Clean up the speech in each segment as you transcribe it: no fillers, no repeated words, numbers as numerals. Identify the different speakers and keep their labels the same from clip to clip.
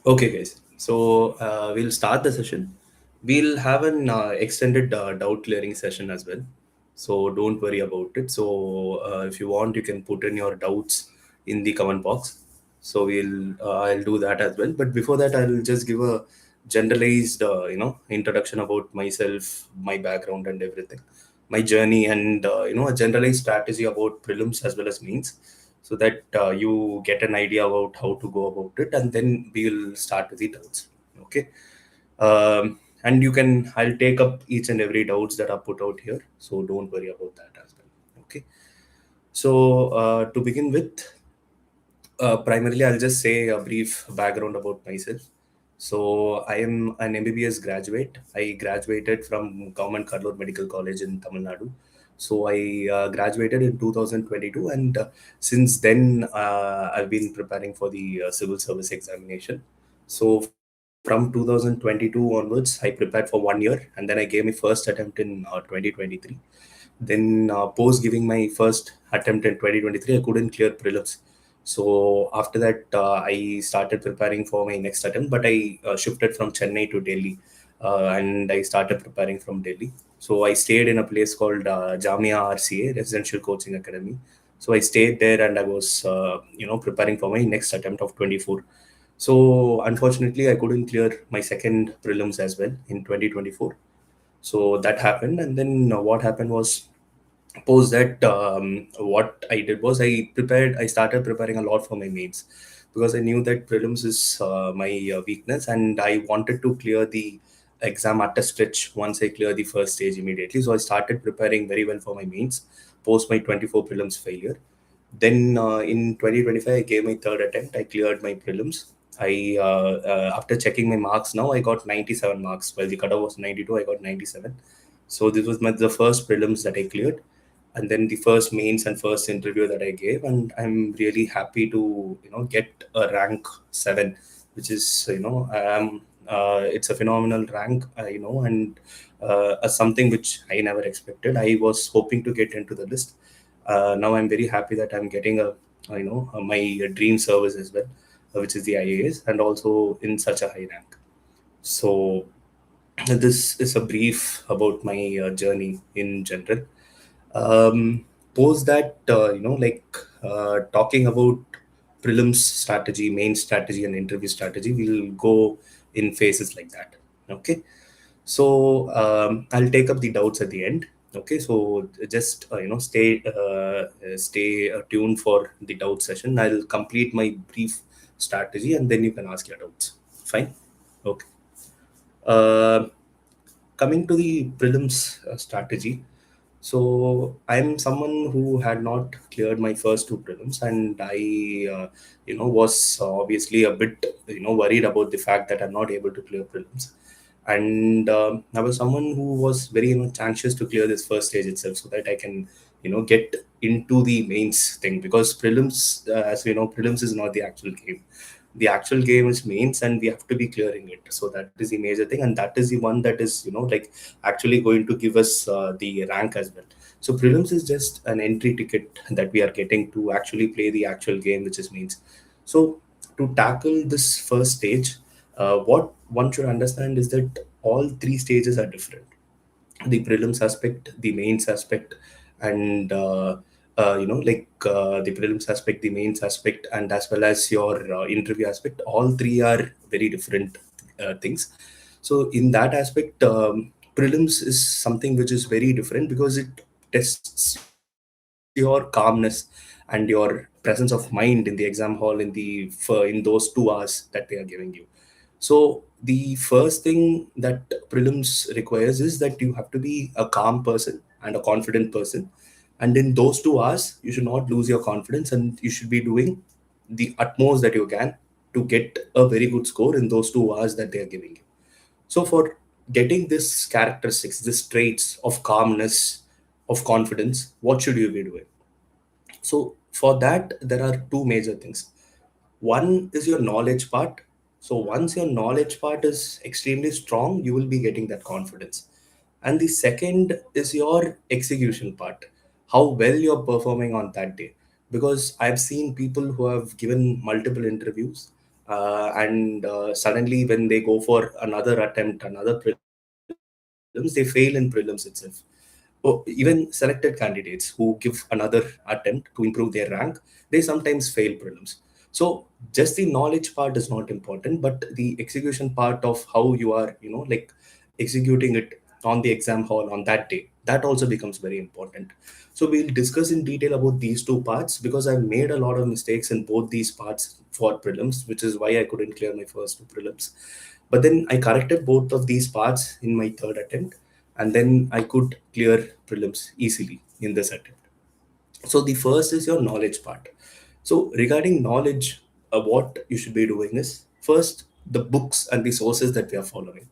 Speaker 1: Okay, guys. So we'll start the session. We'll have an extended doubt clearing session as well. So don't worry about it. So if you want, you can put in your doubts in the comment box. So I'll do that as well. But before that, I'll just give a generalized introduction about myself, my background, and everything, my journey, and a generalized strategy about prelims as well as means, so that you get an idea about how to go about it, and then we'll start with the doubts. Okay. And I'll take up each and every doubts that are put out here, so don't worry about that as well. Okay. So to begin with, primarily, I'll just say a brief background about myself. So, I am an MBBS graduate. I graduated from Government Kadlur Medical College in Tamil Nadu. So, I graduated in 2022, and since then, I've been preparing for the civil service examination. So, from 2022 onwards, I prepared for 1 year, and then I gave my first attempt in 2023. Then, post giving my first attempt in 2023, I couldn't clear prelims. So after that, I started preparing for my next attempt, but I shifted from Chennai to Delhi, and I started preparing from Delhi. So I stayed in a place called Jamia RCA, Residential Coaching Academy. So I stayed there, and I was, preparing for my next attempt of 24. So unfortunately, I couldn't clear my second prelims as well in 2024. So that happened, and then what happened was, post that, what I did was I started preparing a lot for my mains, because I knew that prelims is my weakness, and I wanted to clear the exam at a stretch once I clear the first stage immediately. So I started preparing very well for my mains post my 24 prelims failure. Then in 2025, I gave my third attempt. I cleared my prelims. After checking my marks now, I got 97 marks. While the cutoff was 92, I got 97. So this was the first prelims that I cleared, and then the first mains and first interview that I gave, and I'm really happy to get a rank 7, which is it's a phenomenal rank, and something which I never expected. I was hoping to get into the list. Now I'm very happy that I'm getting my dream service as well, which is the IAS, and also in such a high rank. So this is a brief about my journey in general. Post that, talking about prelims strategy, main strategy, and interview strategy, we'll go in phases like that. Okay. So I'll take up the doubts at the end. Okay. So just stay tuned for the doubt session. I'll complete my brief strategy, and then you can ask your doubts. Fine. Okay. Uh, Coming to the prelims strategy, so I'm someone who had not cleared my first two prelims, and I, was obviously a bit, worried about the fact that I'm not able to clear prelims. And I was someone who was very much anxious to clear this first stage itself, so that I can, get into the mains thing, because prelims, as we know, prelims is not the actual game. The actual game is mains, and we have to be clearing it. So that is the major thing, and that is the one that is, actually going to give us the rank as well. So prelims is just an entry ticket that we are getting to actually play the actual game, which is mains. So to tackle this first stage, what one should understand is that all three stages are different: the prelims aspect, the mains aspect, and the prelims aspect, the mains aspect, and as well as your interview aspect. All three are very different things. So in that aspect, prelims is something which is very different, because it tests your calmness and your presence of mind in the exam hall in those 2 hours that they are giving you. So the first thing that prelims requires is that you have to be a calm person and a confident person. And in those 2 hours, you should not lose your confidence, and you should be doing the utmost that you can to get a very good score in those 2 hours that they are giving you. So for getting this characteristics, this traits of calmness, of confidence, what should you be doing? So for that, there are two major things. One is your knowledge part. So once your knowledge part is extremely strong, you will be getting that confidence. And the second is your execution part, how well you're performing on that day. Because I've seen people who have given multiple interviews, and suddenly when they go for another attempt, another prelims, they fail in prelims itself. Even selected candidates who give another attempt to improve their rank, they sometimes fail prelims. So just the knowledge part is not important, but the execution part of how you are, like executing it on the exam hall on that day, that also becomes very important. So we'll discuss in detail about these two parts, because I've made a lot of mistakes in both these parts for prelims, which is why I couldn't clear my first two prelims. But then I corrected both of these parts in my third attempt, and then I could clear prelims easily in this attempt. So the first is your knowledge part. So regarding knowledge, what you should be doing is first the books and the sources that we are following.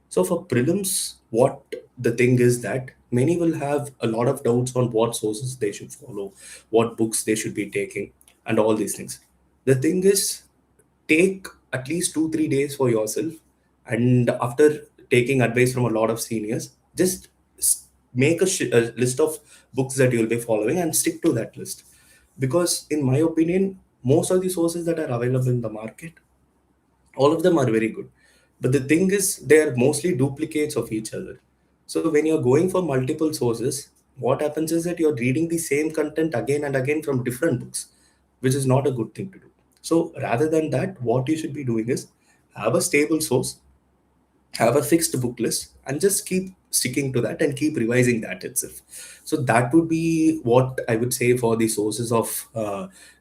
Speaker 1: So for prelims, what the thing is that many will have a lot of doubts on what sources they should follow, what books they should be taking, and all these things. The thing is, take at least 2 3 days for yourself, and after taking advice from a lot of seniors, just make a list of books that you'll be following and stick to that list. Because in my opinion, most of the sources that are available in the market, all of them are very good, but the thing is they are mostly duplicates of each other. So when you're going for multiple sources, what happens is that you're reading the same content again and again from different books, which is not a good thing to do. So rather than that, what you should be doing is have a stable source, have a fixed book list, and just keep sticking to that and keep revising that itself. So that would be what I would say for the sources of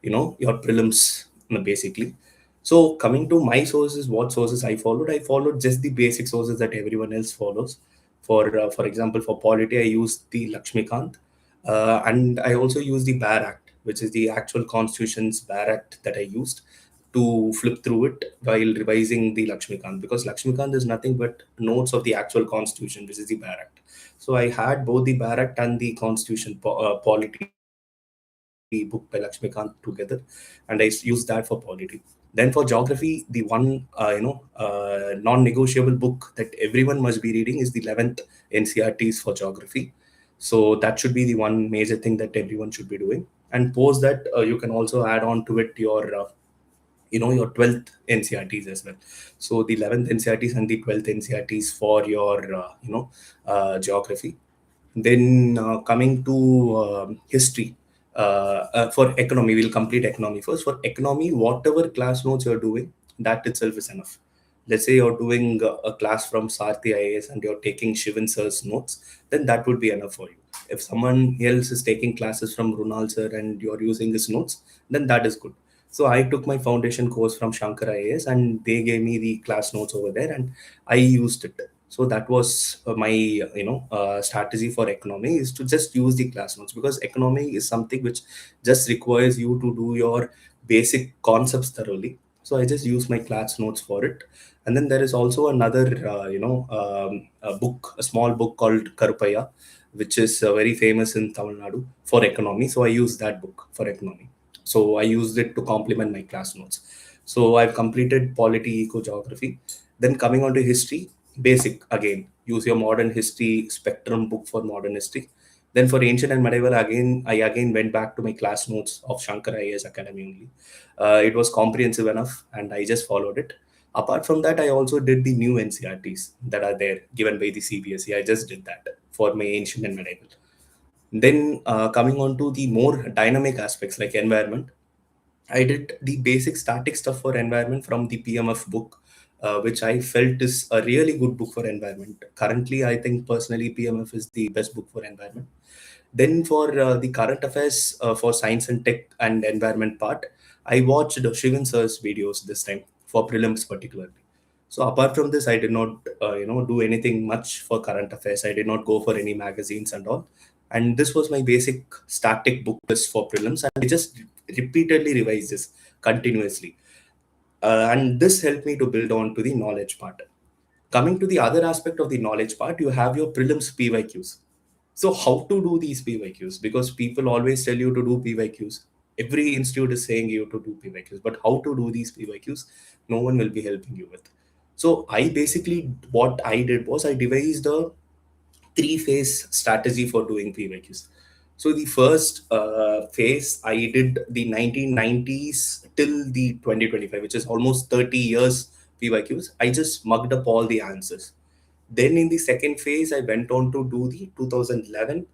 Speaker 1: your prelims, basically. So coming to my sources, what sources I followed just the basic sources that everyone else follows. For example, for polity, I used the Lakshmikant, and I also used the Bar Act, which is the actual constitution's Bar Act that I used to flip through it while revising the Lakshmikant, because Lakshmikant is nothing but notes of the actual constitution, which is the Bar Act. So I had both the Bar Act and the constitution polity book by Lakshmikant together, and I used that for polity. Then for geography, the one non-negotiable book that everyone must be reading is the 11th NCRTs for geography. So that should be the one major thing that everyone should be doing. And post that, you can also add on to it your 12th NCRTs as well. So the 11th NCRTs and the 12th NCRTs for your geography. Then coming to history, for economy, we'll complete economy first. For economy, whatever class notes you're doing, that itself is enough. Let's say you're doing a class from Sarthi IAS and you're taking Shivan sir's notes, then that would be enough for you. If someone else is taking classes from Runal sir and you're using his notes, then that is good. So I took my foundation course from Shankar IAS and they gave me the class notes over there and I used it. So that was my strategy for economy, is to just use the class notes, because economy is something which just requires you to do your basic concepts thoroughly. So I just use my class notes for it. And then there is also another a book, a small book called Karupaya, which is very famous in Tamil Nadu for economy. So I use that book for economy. So I used it to complement my class notes. So I've completed polity, eco, geography. Then coming on to history, basic again. Use your modern history spectrum book for modern history. Then for ancient and medieval, I again went back to my class notes of Shankar IAS Academy only. It was comprehensive enough, and I just followed it. Apart from that, I also did the new NCRTs that are there given by the CBSE. I just did that for my ancient and medieval. Then coming on to the more dynamic aspects like environment, I did the basic static stuff for environment from the PMF book, which I felt is a really good book for environment. Currently, I think personally PMF is the best book for environment. Then for the current affairs for science and tech and environment part, I watched Shivan sir's videos this time for prelims particularly. So apart from this, I did not do anything much for current affairs. I did not go for any magazines and all. And this was my basic static book list for prelims, and I just repeatedly revise this continuously. And this helped me to build on to the knowledge part. Coming to the other aspect of the knowledge part, you have your prelims PYQs. So how to do these PYQs? Because people always tell you to do PYQs. Every institute is saying you to do PYQs, but how to do these PYQs? No one will be helping you with. So I basically, what I did was I devised a three-phase strategy for doing PYQs. So the first phase, I did the 1990s till the 2025, which is almost 30 years PYQs. I just mugged up all the answers. Then in the second phase, I went on to do the 2011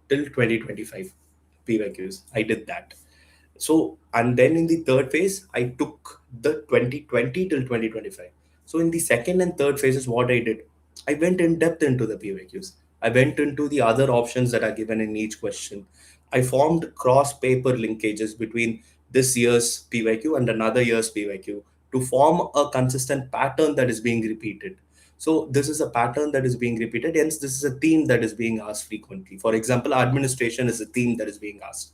Speaker 1: till 2025 PYQs. I did that. So, and then in the third phase, I took the 2020 till 2025. So, in the second and third phases, what I did, I went in depth into the PYQs. I went into the other options that are given in each question. I formed cross paper linkages between this year's PYQ and another year's PYQ to form a consistent pattern that is being repeated. So, this is a pattern that is being repeated, hence, this is a theme that is being asked frequently. For example, administration is a theme that is being asked.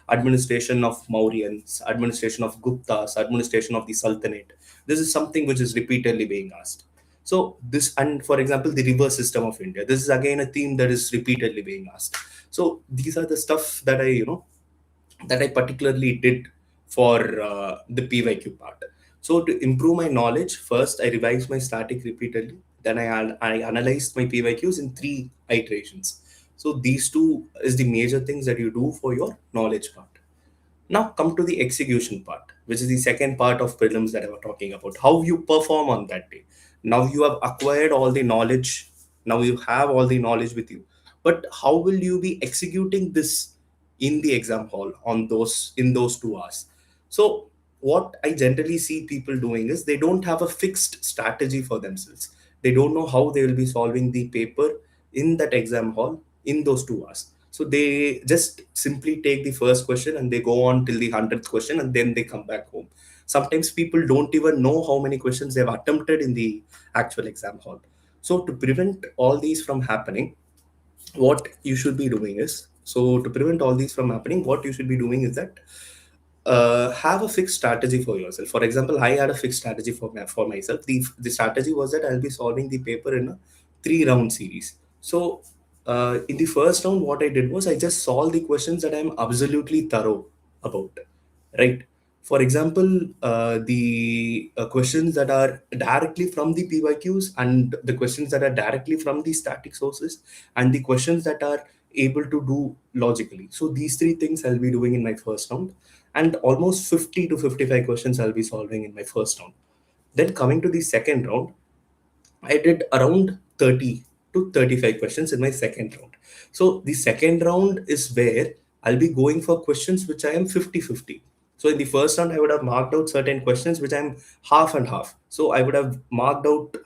Speaker 1: Administration of Mauryans, administration of Guptas, administration of the Sultanate. This is something which is repeatedly being asked. So this, and for example, the river system of India. This is again a theme that is repeatedly being asked. So these are the stuff that I particularly did for the PYQ part. So to improve my knowledge, first I revised my static repeatedly. Then I analyzed my PYQs in 3 iterations. So these two is the major things that you do for your knowledge part. Now come to the execution part, which is the second part of prelims that I was talking about. How you perform on that day. Now you have acquired all the knowledge. Now you have all the knowledge with you. But how will you be executing this in the exam hall on those in those 2 hours? So what I generally see people doing is they don't have a fixed strategy for themselves. They don't know how they will be solving the paper in that exam hall in those 2 hours. So they just simply take the first question and they go on till the 100th question and then they come back home. Sometimes people don't even know how many questions they've attempted in the actual exam hall. So to prevent all these from happening, what you should be doing is, so to prevent all these from happening, what you should be doing is that have a fixed strategy for yourself. For example, I had a fixed strategy for myself. The strategy was that I'll be solving the paper in a 3 round series. So in the first round, what I did was I just solved the questions that I'm absolutely thorough about, right? For example, the questions that are directly from the PYQs and the questions that are directly from the static sources and the questions that are able to do logically. So these 3 things I'll be doing in my first round, and almost 50 to 55 questions I'll be solving in my first round. Then coming to the second round, I did around 30 to 35 questions in my second round. So the second round is where I'll be going for questions which I am 50-50. So in the first round, I would have marked out certain questions which I'm half and half. So I would have marked out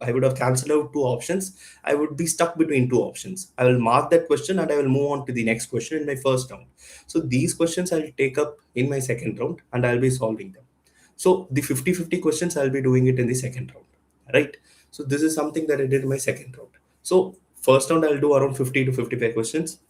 Speaker 1: I would have cancelled out 2 options. I would be stuck between 2 options. I will mark that question and I will move on to the next question in my first round. So these questions I'll take up in my second round and I'll be solving them. So the 50-50 questions, I'll be doing it in the second round, right? So this is something that I did in my second round. So first round, I'll do around 50 to 55 questions.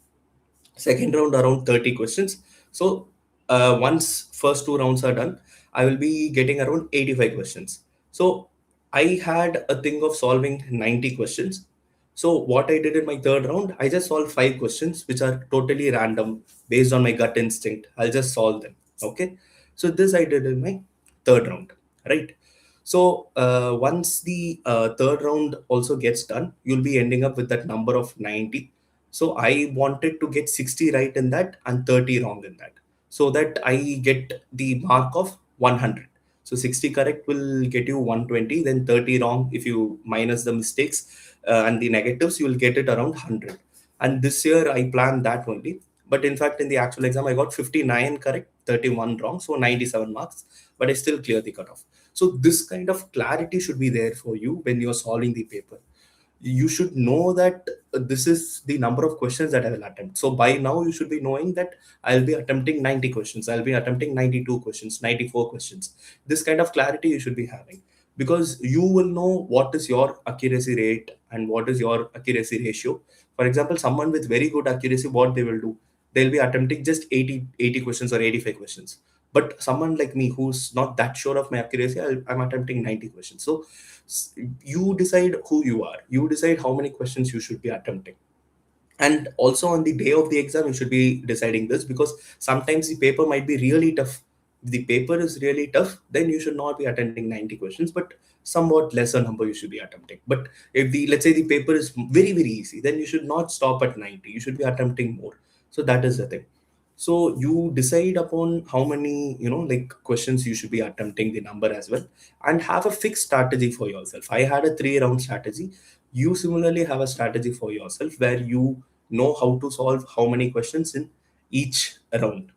Speaker 1: Second round, around 30 questions. So once first 2 rounds are done, I will be getting around 85 questions. So I had a thing of solving 90 questions. So what I did in my third round, I just solved 5 questions, which are totally random based on my gut instinct. I'll just solve them. Okay. So this I did in my third round, right? So once the third round also gets done, you'll be ending up with that number of 90. So I wanted to get 60 right in that and 30 wrong in that, so that I get the mark of 100. So 60 correct will get you 120, then 30 wrong, if you minus the mistakes and the negatives, you will get it around 100. And this year I planned that only. But in fact, in the actual exam, I got 59 correct, 31 wrong, so 97 marks, but I still cleared the cutoff. So this kind of clarity should be there for you when you're solving the paper. You should know that this is the number of questions that I will attempt. So by now you should be knowing that I'll be attempting 90 questions, I'll be attempting 92 questions, 94 questions. This kind of clarity you should be having, because you will know what is your accuracy rate and what is your accuracy ratio. For example, someone with very good accuracy, what they will do, they'll be attempting just 80 questions or 85 questions. But someone like me who's not that sure of my accuracy, I'm attempting 90 questions. So you decide who you are, you decide how many questions you should be attempting. And also on the day of the exam, you should be deciding this, because sometimes the paper might be really tough. If the paper is really tough, then you should not be attempting 90 questions, but somewhat lesser number you should be attempting. But if the let's say the paper is very easy, then you should not stop at 90, you should be attempting more. So that is the thing. So you decide upon how many, like questions you should be attempting, the number as well, and have a fixed strategy for yourself. I had a 3 round strategy. You similarly have a strategy for yourself where you know how to solve how many questions in each round.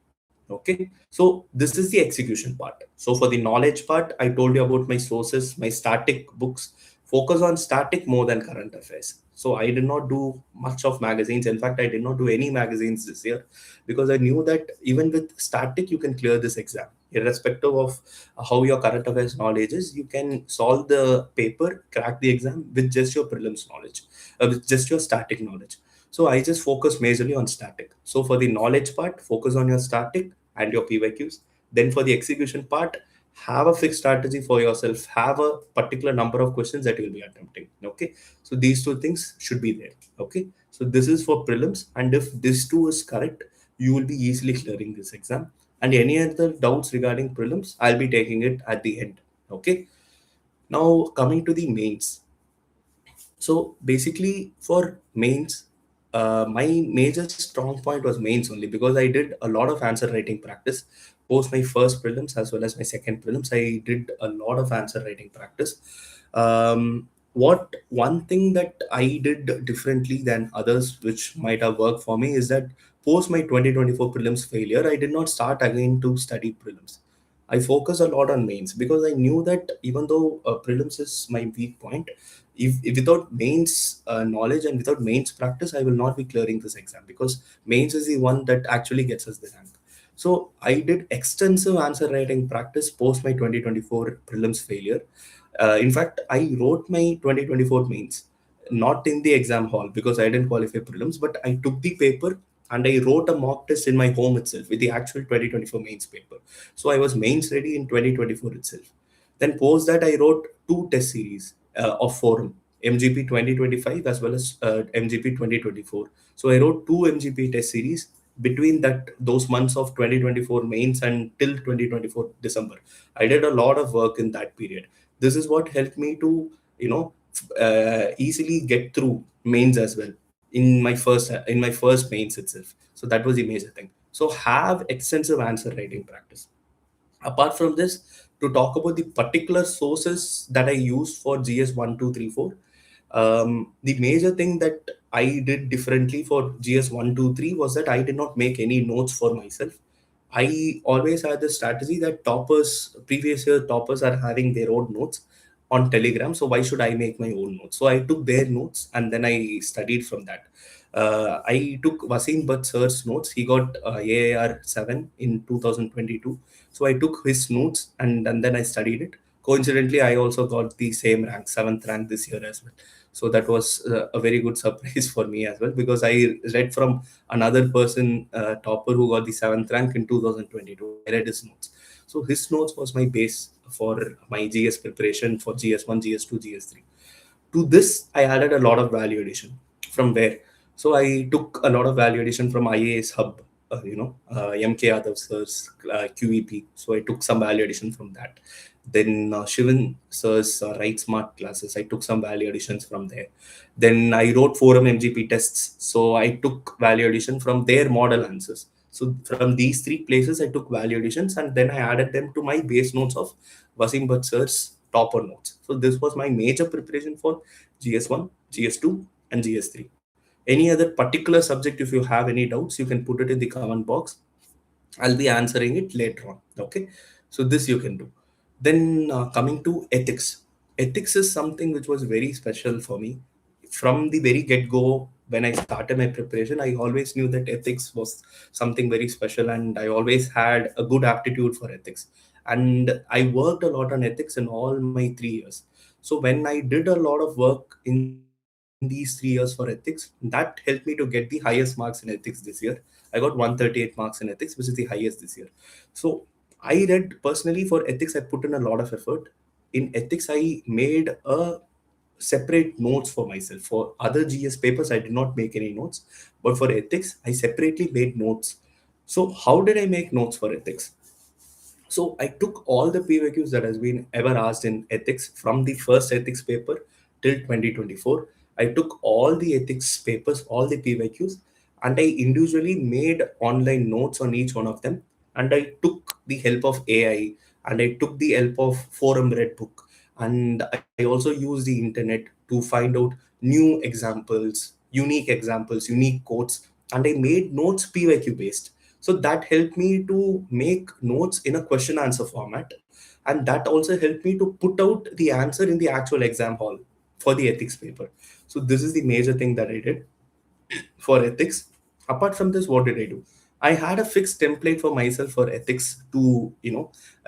Speaker 1: Okay. So this is the execution part. So for the knowledge part, I told you about my sources, my static books, focus on static more than current affairs. So I did not do much of magazines. In fact, I did not do any magazines this year because I knew that even with static, you can clear this exam. Irrespective of how your current affairs knowledge is, you can solve the paper, crack the exam with just your prelims knowledge, with just your static knowledge. So I just focus majorly on static. So for the knowledge part, focus on your static and your PYQs. Then for the execution part, have a fixed strategy for yourself. Have a particular number of questions that you'll be attempting. Okay. So these two things should be there. Okay. So this is for prelims. And if this two is correct, you will be easily clearing this exam. And any other doubts regarding prelims, I'll be taking it at the end. Okay. Now coming to the mains. So basically, for mains, my major strong point was mains only because I did a lot of answer writing practice. Post my first prelims as well as my second prelims, I did a lot of answer writing practice. What one thing that I did differently than others, which might have worked for me, is that post my 2024 prelims failure, I did not start again to study prelims. I focus a lot on mains because I knew that even though prelims is my weak point, if without mains knowledge and without mains practice, I will not be clearing this exam because mains is the one that actually gets us the rank. So I did extensive answer writing practice post my 2024 prelims failure. In fact, I wrote my 2024 mains not in the exam hall because I didn't qualify prelims, but I took the paper and I wrote a mock test in my home itself with the actual 2024 mains paper. So I was mains ready in 2024 itself. Then post that I wrote two test series of forum, MGP 2025 as well as MGP 2024. So I wrote two MGP test series between that those months of 2024 mains and till 2024 December. I did a lot of work in that period. This is what helped me to easily get through mains as well in my first mains itself. So that was the major thing. So have extensive answer writing practice. Apart from this, to talk about the particular sources that I used for GS 1, 2, 3, 4, the major thing that I did differently for GS 1, 2, 3 was that I did not make any notes for myself. I always had the strategy that toppers, previous year toppers, are having their own notes on Telegram. So why should I make my own notes? So I took their notes and then I studied from that. I took Wasim Butt sir's notes. He got AAR 7 in 2022. So I took his notes and then I studied it. Coincidentally, I also got the same rank, 7th rank this year as well. So that was a very good surprise for me as well because I read from another person, topper, who got the 7th rank in 2022. I read his notes. So his notes was my base for my GS preparation for GS1, GS2, GS3. To this, I added a lot of value addition. From where? So I took a lot of value addition from IAS Hub, MK Yadav sir's QEP. So I took some value addition from that. Then Shivan sir's Write Smart classes, I took some value additions from there. Then I wrote forum MGP tests. So I took value addition from their model answers. So from these three places, I took value additions and then I added them to my base notes of Wasim Bhatt sir's topper notes. So this was my major preparation for GS1, GS2, and GS3. Any other particular subject, if you have any doubts, you can put it in the comment box. I'll be answering it later on. Okay. So this you can do. Then coming to ethics. Ethics is something which was very special for me. From the very get-go, when I started my preparation, I always knew that ethics was something very special and I always had a good aptitude for ethics. And I worked a lot on ethics in all my 3 years. So when I did a lot of work in these 3 years for ethics, that helped me to get the highest marks in ethics this year. I got 138 marks in ethics, which is the highest this year. So I read personally for ethics, I put in a lot of effort. In ethics, I made a separate notes for myself. For other GS papers, I did not make any notes, but for ethics, I separately made notes. So how did I make notes for ethics? So I took all the PYQs that has been ever asked in ethics from the first ethics paper till 2024. I took all the ethics papers, all the PYQs, and I individually made online notes on each one of them, and I took the help of AI, and I took the help of forum read book, and I also used the internet to find out new examples, unique quotes, and I made notes PYQ based. So that helped me to make notes in a question answer format, and that also helped me to put out the answer in the actual exam hall for the ethics paper. So this is the major thing that I did for ethics. Apart from this, what did I do? I had a fixed template for myself for ethics to,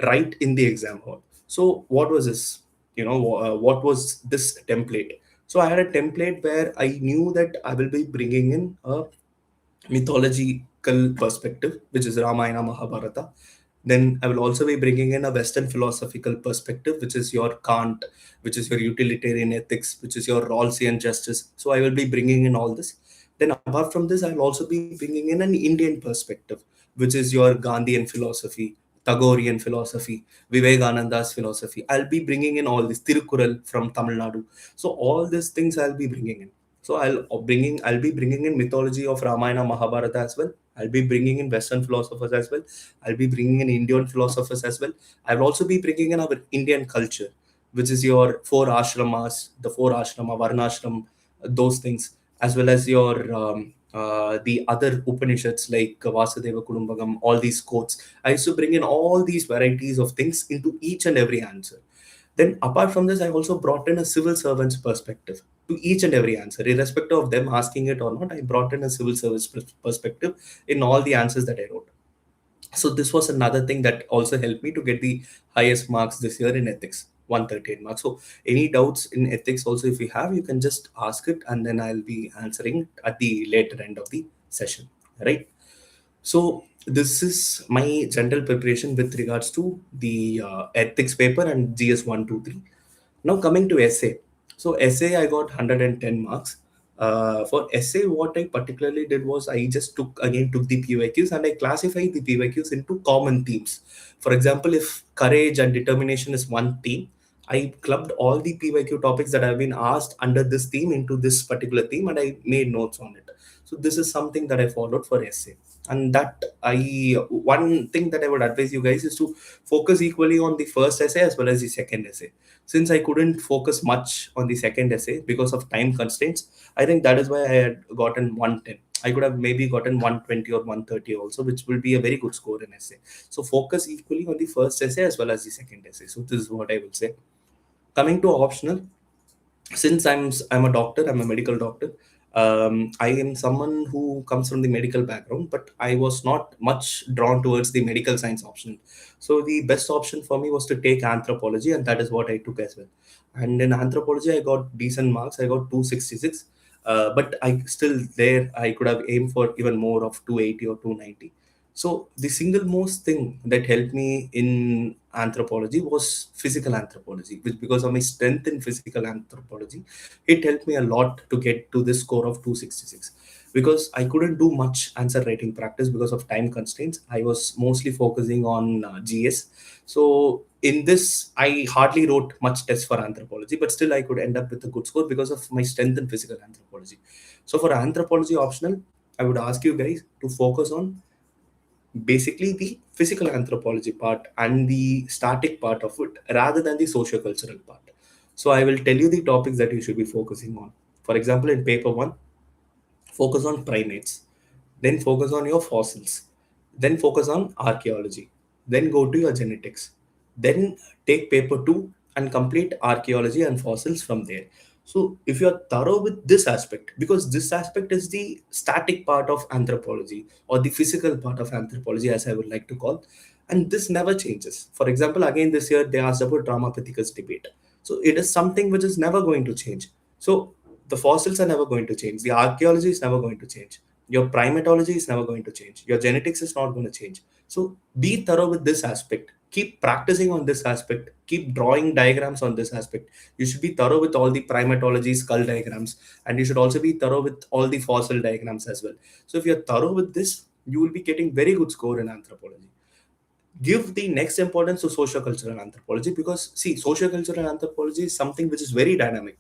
Speaker 1: write in the exam hall. So what was this? What was this template? So I had a template where I knew that I will be bringing in a mythological perspective, which is Ramayana, Mahabharata. Then I will also be bringing in a Western philosophical perspective, which is your Kant, which is your utilitarian ethics, which is your Rawlsian justice. So I will be bringing in all this. Then apart from this, I will also be bringing in an Indian perspective, which is your Gandhian philosophy, Tagorean philosophy, Vivekananda's philosophy. I'll be bringing in all this Tirukural from Tamil Nadu. So all these things I'll be bringing in. So I'll be bringing in mythology of Ramayana, Mahabharata as well. I'll be bringing in Western philosophers as well. I'll be bringing in Indian philosophers as well. I'll also be bringing in our Indian culture, which is your four ashrama, varnashram, those things, as well as your the other Upanishads like Vasudeva Kudumbagam, all these quotes. I used to bring in all these varieties of things into each and every answer. Then, apart from this, I also brought in a civil servant's perspective to each and every answer, irrespective of them asking it or not. I brought in a civil service perspective in all the answers that I wrote. So this was another thing that also helped me to get the highest marks this year in ethics, 138 marks. So any doubts in ethics also, if you have, you can just ask it, and then I'll be answering it at the later end of the session, right? So this is my general preparation with regards to the ethics paper and GS 123. Now coming to essay. So essay I got 110 marks. For essay, what I particularly did was I just took the PYQs and I classified the PYQs into common themes. For example, if courage and determination is one theme, I clubbed all the PYQ topics that have been asked under this theme into this particular theme, and I made notes on it. So this is something that I followed for essay. And that one thing that I would advise you guys is to focus equally on the first essay as well as the second essay. Since I couldn't focus much on the second essay because of time constraints, I think that is why I had gotten 110. I could have maybe gotten 120 or 130 also, which will be a very good score in essay. So focus equally on the first essay as well as the second essay. So this is what I will say. Coming to optional, since I'm a doctor, I'm a medical doctor. I am someone who comes from the medical background, but I was not much drawn towards the medical science option. So the best option for me was to take anthropology, and that is what I took as well. And in anthropology, I got decent marks. I got 266, but I still there. I could have aimed for even more of 280 or 290. So the single most thing that helped me in anthropology was physical anthropology, which because of my strength in physical anthropology, it helped me a lot to get to this score of 266. Because I couldn't do much answer writing practice because of time constraints. I was mostly focusing on GS. So in this, I hardly wrote much tests for anthropology, but still I could end up with a good score because of my strength in physical anthropology. So for anthropology optional, I would ask you guys to focus on basically the physical anthropology part and the static part of it rather than the socio-cultural part. So I will tell you the topics that you should be focusing on. For example, in paper one, focus on primates, then focus on your fossils, then focus on archaeology, then go to your genetics, then take paper 2 and complete archaeology and fossils from there. So if you're thorough with this aspect, because this aspect is the static part of anthropology or the physical part of anthropology, as I would like to call, and this never changes. For example, again this year they asked about drama Dramapithecus debate. So it is something which is never going to change. So the fossils are never going to change. The archaeology is never going to change. Your primatology is never going to change. Your genetics is not going to change. So be thorough with this aspect. Keep practicing on this aspect. Keep drawing diagrams on this aspect. You should be thorough with all the primatology skull diagrams, and you should also be thorough with all the fossil diagrams as well. So if you're thorough with this, you will be getting very good score in anthropology. Give the next importance to sociocultural anthropology, because see, sociocultural anthropology is something which is very dynamic.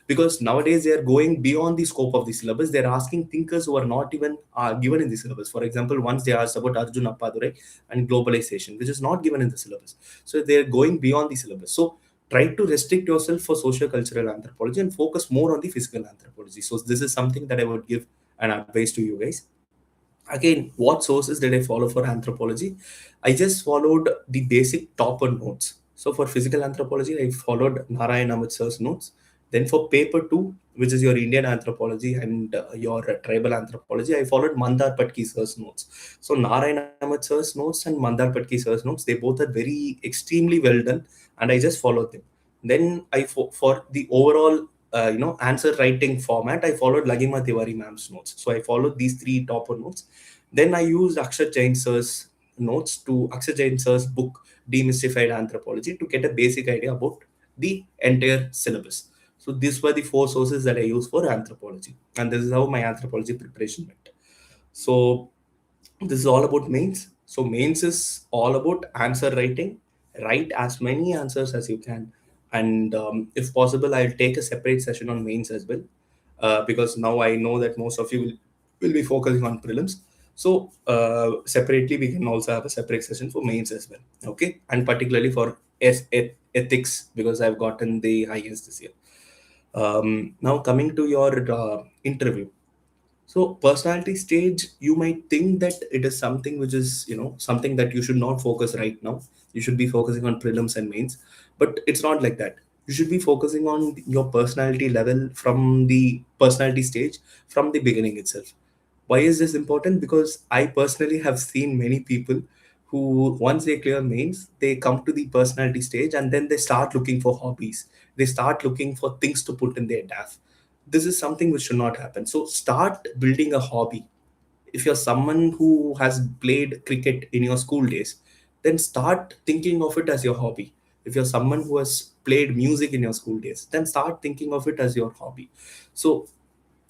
Speaker 1: because nowadays they are going beyond the scope of the syllabus. They're asking thinkers who are not even given in the syllabus. For example, once they asked about Arjun Appadurai and globalization, which is not given in the syllabus. So they're going beyond the syllabus. So try to restrict yourself for socio-cultural anthropology and focus more on the physical anthropology. So this is something that I would give an advice to you guys. Again, what sources did I follow for anthropology? I just followed the basic topper notes. So for physical anthropology, I followed Narayan Amit sir's notes. Then for paper two, which is your Indian anthropology and your tribal anthropology, I followed Mandar Patki sir's notes. So Narayan Amit sir's notes and Mandar Patki sir's notes, they both are very extremely well done, and I just followed them. Then for the overall answer writing format, I followed Lagima Tiwari ma'am's notes. So I followed these three topper notes. Then I used Akshay Jain sir's book Demystified Anthropology to get a basic idea about the entire syllabus. So these were the four sources that I used for anthropology, and this is how my anthropology preparation went. So this is all about mains. So mains is all about answer writing. Write as many answers as you can, and if possible, I'll take a separate session on mains as well, because now I know that most of you will be focusing on prelims. So separately, we can also have a separate session for mains as well. Okay, and particularly for ethics, because I've gotten the highest this year. Now coming to your interview. So personality stage, you might think that it is something which is, something that you should not focus right now. You should be focusing on prelims and mains, but it's not like that. You should be focusing on your personality level from the personality stage from the beginning itself. Why is this important? Because I personally have seen many people who, once they clear mains, they come to the personality stage and then they start looking for hobbies. They start looking for things to put in their DAF. This is something which should not happen. So start building a hobby. If you're someone who has played cricket in your school days, then start thinking of it as your hobby. If you're someone who has played music in your school days, then start thinking of it as your hobby. So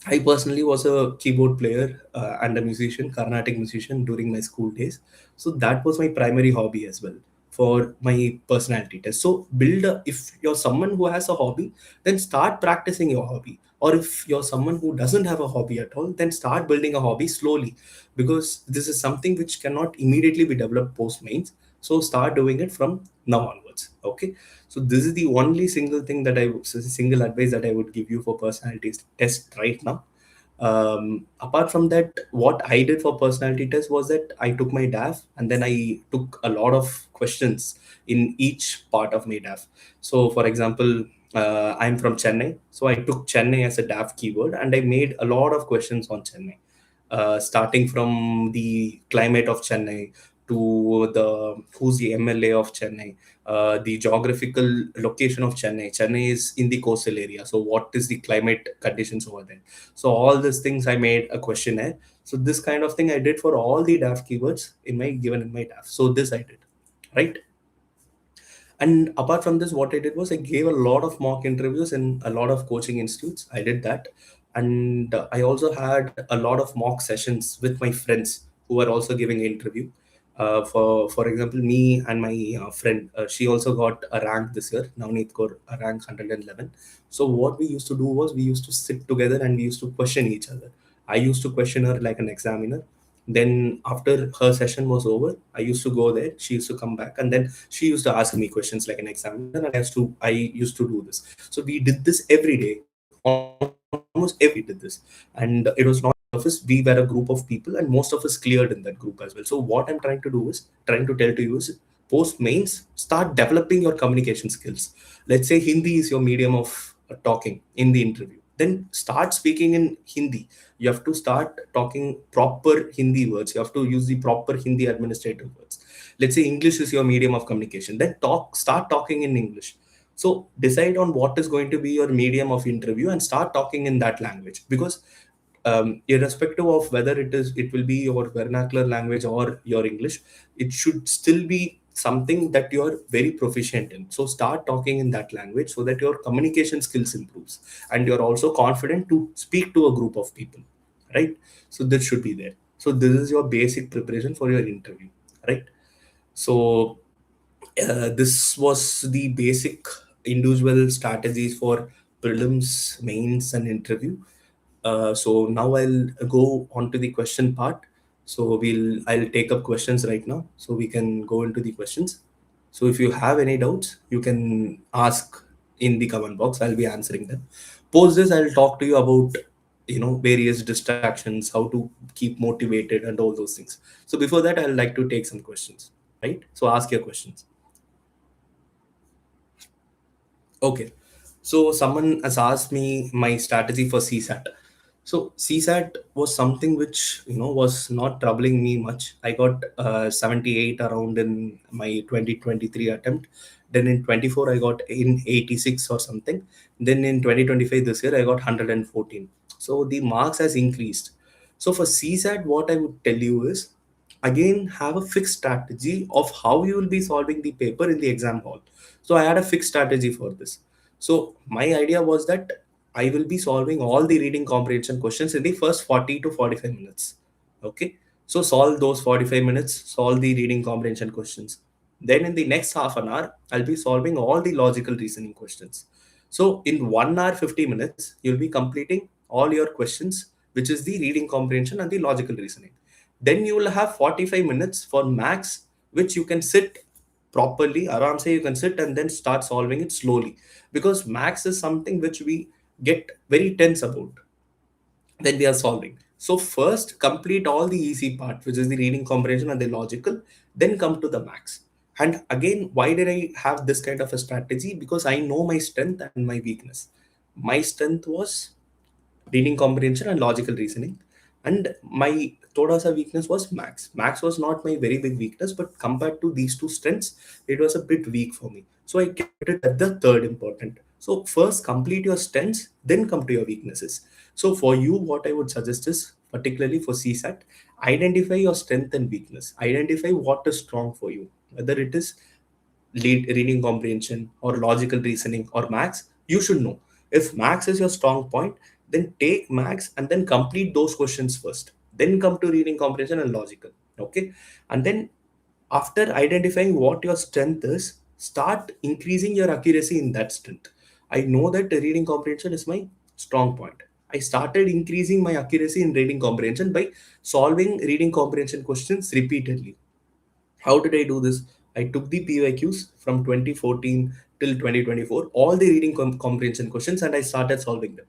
Speaker 1: I personally was a keyboard player and a musician, Carnatic musician during my school days. So that was my primary hobby as well for my personality test. So if you're someone who has a hobby, then start practicing your hobby. Or if you're someone who doesn't have a hobby at all, then start building a hobby slowly, because this is something which cannot immediately be developed post mains. So start doing it from now onwards. Okay. So this is the only single advice that I would give you for personality test right now. Apart from that, what I did for personality test was that I took my DAF and then I took a lot of questions in each part of my DAF. So for example, I'm from Chennai, so I took Chennai as a DAF keyword and I made a lot of questions on Chennai, starting from the climate of Chennai to the who's the MLA of Chennai, the geographical location of Chennai. Chennai is in the coastal area, so what is the climate conditions over there? So all these things I made a questionnaire. So this kind of thing I did for all the DAF keywords in my DAF. So this I did, right? And apart from this, what I did was I gave a lot of mock interviews in a lot of coaching institutes. I did that. And I also had a lot of mock sessions with my friends who were also giving an interview. For example, me and my friend, she also got a rank this year. Navneet got a rank 111. So what we used to do was we used to sit together and we used to question each other. I used to question her like an examiner. Then after her session was over, I used to go there. She used to come back, and then she used to ask me questions like an examiner, and I used to do this. So we did this every day, almost every day we did this, and it was not office. We were a group of people, and most of us cleared in that group as well. So what I'm trying to do is trying to tell to you is post mains, start developing your communication skills. Let's say Hindi is your medium of talking in the interview, then start speaking in Hindi. You have to start talking proper Hindi words. You have to use the proper Hindi administrative words. Let's say English is your medium of communication, then start talking in English. So decide on what is going to be your medium of interview and start talking in that language, because irrespective of whether it will be your vernacular language or your English, it should still be something that you're very proficient in. So start talking in that language so that your communication skills improves and you're also confident to speak to a group of people, right? So this should be there. So this is your basic preparation for your interview, right? So this was the basic individual strategies for prelims, mains, and interview. So now I'll go on to the question part. So I'll take up questions right now, so we can go into the questions. So if you have any doubts, you can ask in the comment box. I'll be answering them. Post this, I'll talk to you about various distractions, how to keep motivated, and all those things. So before that, I'd like to take some questions. Right? So ask your questions. Okay. So someone has asked me my strategy for CSAT. So CSAT was something which was not troubling me much. I got 78 around in my 2023 attempt. Then in 24 I got in 86 or something. Then in 2025 this year I got 114. So the marks has increased. So for CSAT, what I would tell you is, again, have a fixed strategy of how you will be solving the paper in the exam hall. So I had a fixed strategy for this. So my idea was that I will be solving all the reading comprehension questions in the first 40 to 45 minutes. Okay. So solve those 45 minutes, solve the reading comprehension questions. Then in the next half an hour, I'll be solving all the logical reasoning questions. So in 1 hour 50 minutes, you'll be completing all your questions, which is the reading comprehension and the logical reasoning. Then you will have 45 minutes for max, which you can sit properly. Aram say you can sit and then start solving it slowly, because max is something which we get very tense about when we are solving. So first complete all the easy part, which is the reading comprehension and the logical, then come to the max. And again, why did I have this kind of a strategy? Because I know my strength and my weakness. My strength was reading comprehension and logical reasoning, and my thoda sa weakness was max was not my very big weakness, but compared to these two strengths, it was a bit weak for me, so I kept it at the third important. So first complete your strengths, then come to your weaknesses. So for you, what I would suggest is, particularly for CSAT, identify your strength and weakness, identify what is strong for you, whether it is reading comprehension or logical reasoning or max. You should know, if max is your strong point, then take max and then complete those questions first, then come to reading comprehension and logical. Okay. And then after identifying what your strength is, start increasing your accuracy in that strength. I know that the reading comprehension is my strong point. I started increasing my accuracy in reading comprehension by solving reading comprehension questions repeatedly. How did I do this? I took the PYQs from 2014 till 2024, all the reading comprehension questions, and I started solving them.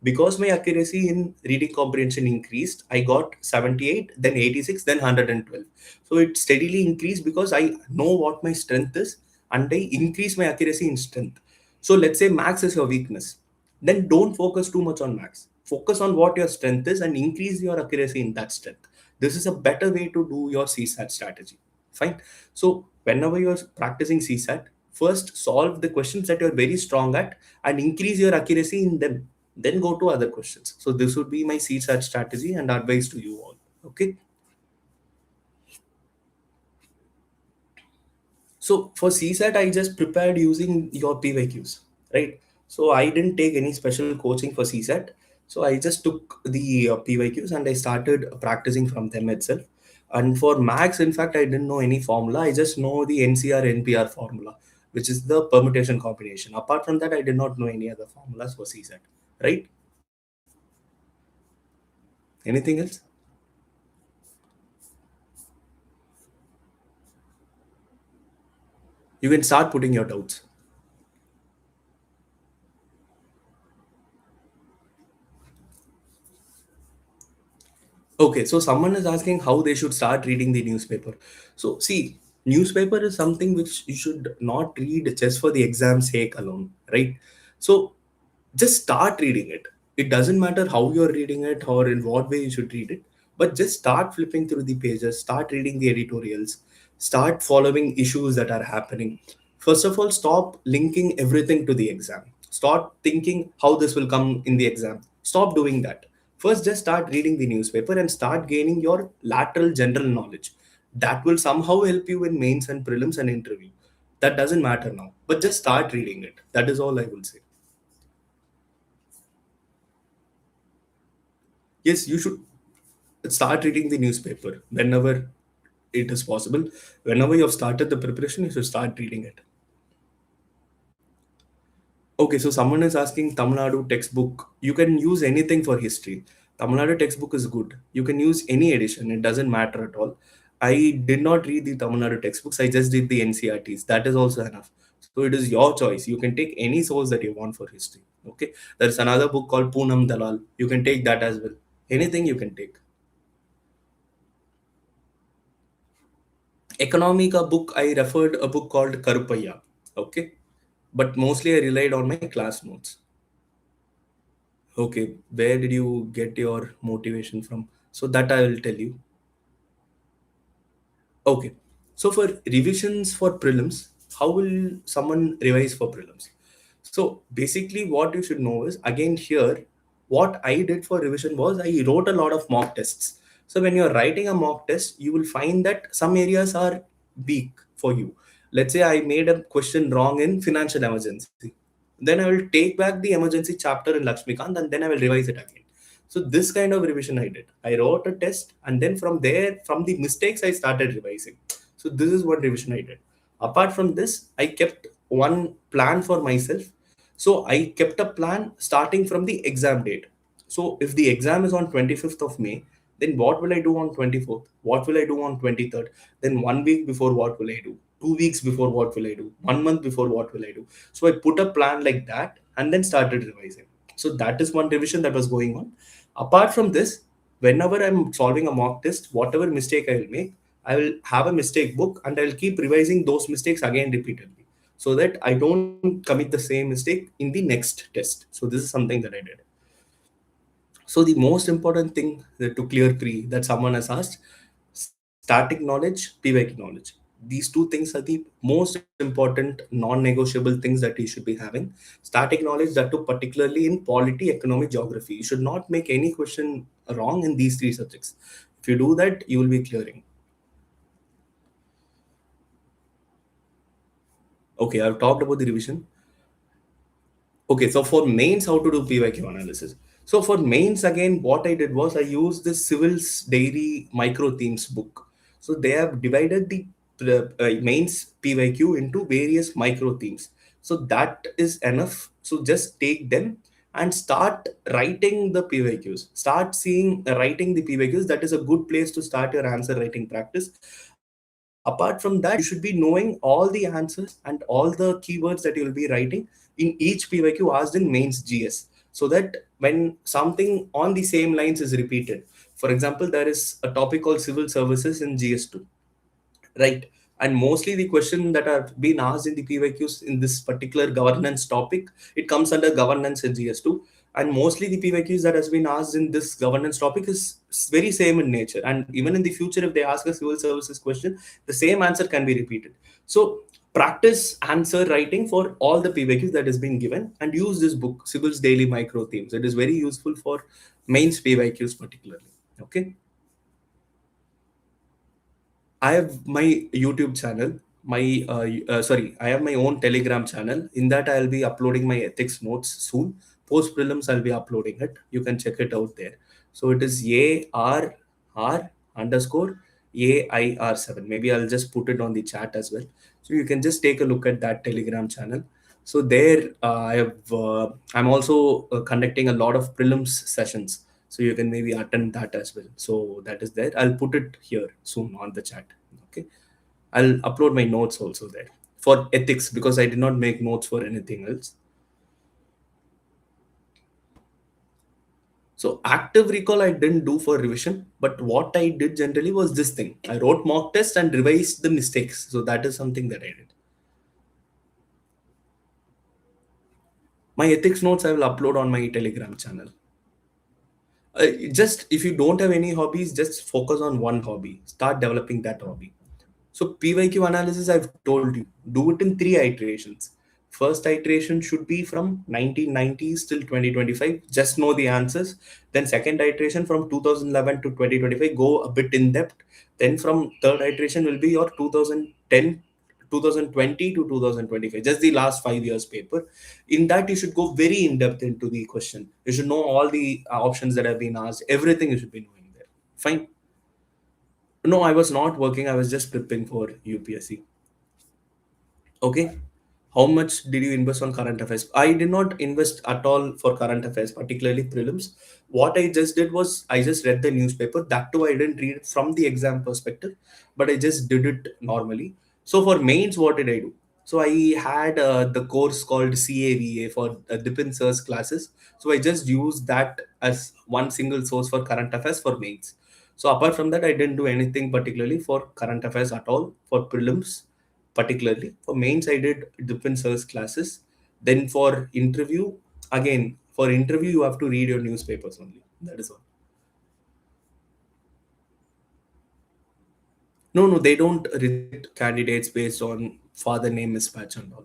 Speaker 1: Because my accuracy in reading comprehension increased, I got 78, then 86, then 112. So it steadily increased because I know what my strength is, and I increase my accuracy in strength. So let's say max is your weakness. Then don't focus too much on max. Focus on what your strength is and increase your accuracy in that strength. This is a better way to do your CSAT strategy. Fine. So whenever you're practicing CSAT, first solve the questions that you're very strong at and increase your accuracy in them. Then go to other questions. So this would be my CSAT strategy and advice to you all. Okay. So for CSAT, I just prepared using your PYQs, right? So I didn't take any special coaching for CSAT. So I just took the PYQs and I started practicing from them itself. And for max, in fact, I didn't know any formula. I just know the NCR NPR formula, which is the permutation combination. Apart from that, I did not know any other formulas for CSAT, right? Anything else? You can start putting your doubts. Okay, so someone is asking how they should start reading the newspaper. So, see, newspaper is something which you should not read just for the exam sake alone, right? So, just start reading it. It doesn't matter how you're reading it or in what way you should read it, but just start flipping through the pages, start reading the editorials, start following issues that are happening. First of all, stop linking everything to the exam. Start thinking how this will come in the exam. Stop doing that. First, just start reading the newspaper and start gaining your lateral general knowledge. That will somehow help you in mains and prelims and interview. That doesn't matter now, but just start reading it. That is all I will say. Yes, you should start reading the newspaper whenever it is possible. Whenever you have started the preparation, you should start reading it. Okay, so someone is asking Tamil Nadu textbook. You can use anything for history. Tamil Nadu textbook is good. You can use any edition. It doesn't matter at all. I did not read the Tamil Nadu textbooks. I just did the NCERTs. That is also enough. So it is your choice. You can take any source that you want for history. Okay. There's another book called Poonam Dalal. You can take that as well. Anything you can take. Economica book, I referred a book called Karupaya. Okay. But mostly I relied on my class notes. Okay, where did you get your motivation from? So that I will tell you. Okay, so for revisions for prelims, how will someone revise for prelims? So basically, what you should know is again here, what I did for revision was I wrote a lot of mock tests. So when you're writing a mock test, you will find that some areas are weak for you. Let's say I made a question wrong in financial emergency. Then I will take back the emergency chapter in Lakshmikant and then I will revise it again. So this kind of revision I did. I wrote a test and then from there, from the mistakes, I started revising. So this is what revision I did. Apart from this, I kept one plan for myself. So I kept a plan starting from the exam date. So if the exam is on 25th of May, then what will I do on 24th? What will I do on 23rd? Then 1 week before, what will I do? 2 weeks before, what will I do? 1 month before, what will I do? So I put a plan like that and then started revising. So that is one revision that was going on. Apart from this, whenever I'm solving a mock test, whatever mistake I will make, I will have a mistake book and I will keep revising those mistakes again repeatedly so that I don't commit the same mistake in the next test. So this is something that I did. So the most important thing to clear pre that someone has asked, static knowledge, PYQ knowledge. These two things are the most important non-negotiable things that you should be having. Static knowledge, that too particularly in polity, economic, geography. You should not make any question wrong in these three subjects. If you do that, you will be clearing. Okay, I've talked about the revision. Okay, so for mains, how to do PYQ analysis? So for mains, again, what I did was I used the Civil's Dairy Micro Themes book. So they have divided the mains PYQ into various micro themes. So that is enough. So just take them and start writing the PYQs. Start seeing writing the PYQs. That is a good place to start your answer writing practice. Apart from that, you should be knowing all the answers and all the keywords that you'll be writing in each PYQ asked in mains GS, so that when something on the same lines is repeated, for example, there is a topic called civil services in GS2, right? And mostly the question that have been asked in the PYQs in this particular governance topic, it comes under governance in GS2. And mostly the PYQs that has been asked in this governance topic is very same in nature. And even in the future, if they ask a civil services question, the same answer can be repeated. So practice answer writing for all the PYQs that has been given and use this book, Civil's Daily Micro Themes. It is very useful for mains PYQs particularly. Okay. I have my YouTube channel. I have my own Telegram channel. In that, I'll be uploading my ethics notes soon. Post prelims, I'll be uploading it. You can check it out there. So it is ARR underscore AIR7. Maybe I'll just put it on the chat as well. So you can just take a look at that Telegram channel. So there, I'm also conducting a lot of prelims sessions. So you can maybe attend that as well. So that is there. I'll put it here soon on the chat. Okay. I'll upload my notes also there for ethics because I did not make notes for anything else. So active recall I didn't do for revision, but what I did generally was this thing. I wrote mock test and revised the mistakes. So that is something that I did. My ethics notes I will upload on my Telegram channel. Just if you don't have any hobbies, just focus on one hobby. Start developing that hobby. So PYQ analysis, I've told you, do it in three iterations. First iteration should be from 1990s till 2025. Just know the answers. Then second iteration from 2011 to 2025, go a bit in depth. Then from third iteration will be your 2010, 2020 to 2025. Just the last 5 years paper. In that, you should go very in depth into the question. You should know all the options that have been asked. Everything you should be knowing there. Fine. No, I was not working. I was just prepping for UPSC. Okay. How much did you invest on current affairs? I did not invest at all for current affairs, particularly prelims. What I just did was I just read the newspaper. That too, I didn't read it from the exam perspective, but I just did it normally. So for mains, what did I do? So I had the course called CAVA for Dipin Sir's classes. So I just used that as one single source for current affairs for mains. So apart from that, I didn't do anything particularly for current affairs at all for prelims. Particularly for mains, I did different service classes. Then for interview, again for interview you have to read your newspapers only. That is all. No, no, they don't reject candidates based on father name mismatch and all.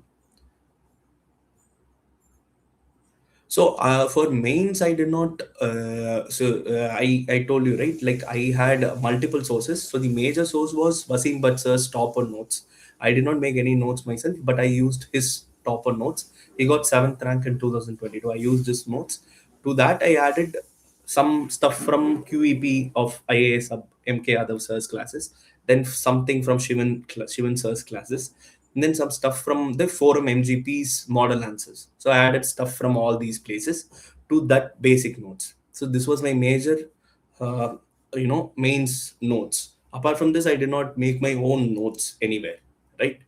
Speaker 1: So for mains, I did not. I told you right. Like I had multiple sources. So the major source was Wasim Butser's topper notes. I did not make any notes myself, but I used his topper notes. He got seventh rank in 2022. I used his notes. To that, I added some stuff from QEP of IAS sub MK Yadav sir's classes. Then something from Shivan sir's classes, and then some stuff from the forum MGP's model answers. So I added stuff from all these places to that basic notes. So this was my major, uh, mains notes. Apart from this, I did not make my own notes anywhere. Right?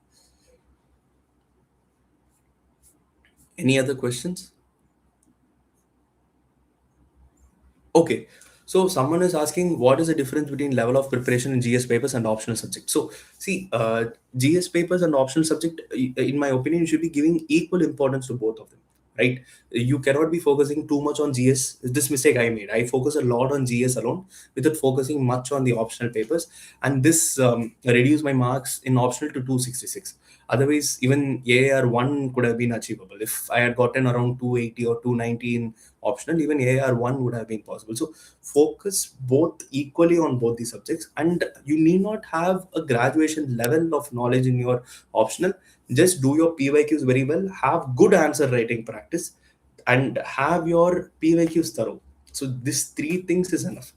Speaker 1: Any other questions? Okay. So someone is asking what is the difference between level of preparation in GS papers and optional subject. So see, GS papers and optional subject, in my opinion, you should be giving equal importance to both of them, right? You cannot be focusing too much on GS. This mistake I made. I focus a lot on GS alone without focusing much on the optional papers, and this reduced my marks in optional to 266. Otherwise, even AAR 1 could have been achievable. If I had gotten around 280 or 290 in optional, even AAR 1 would have been possible. So focus both equally on both the subjects, and you need not have a graduation level of knowledge in your optional. Just do your PYQs very well, have good answer writing practice, and have your PYQs thorough. So these three things is enough.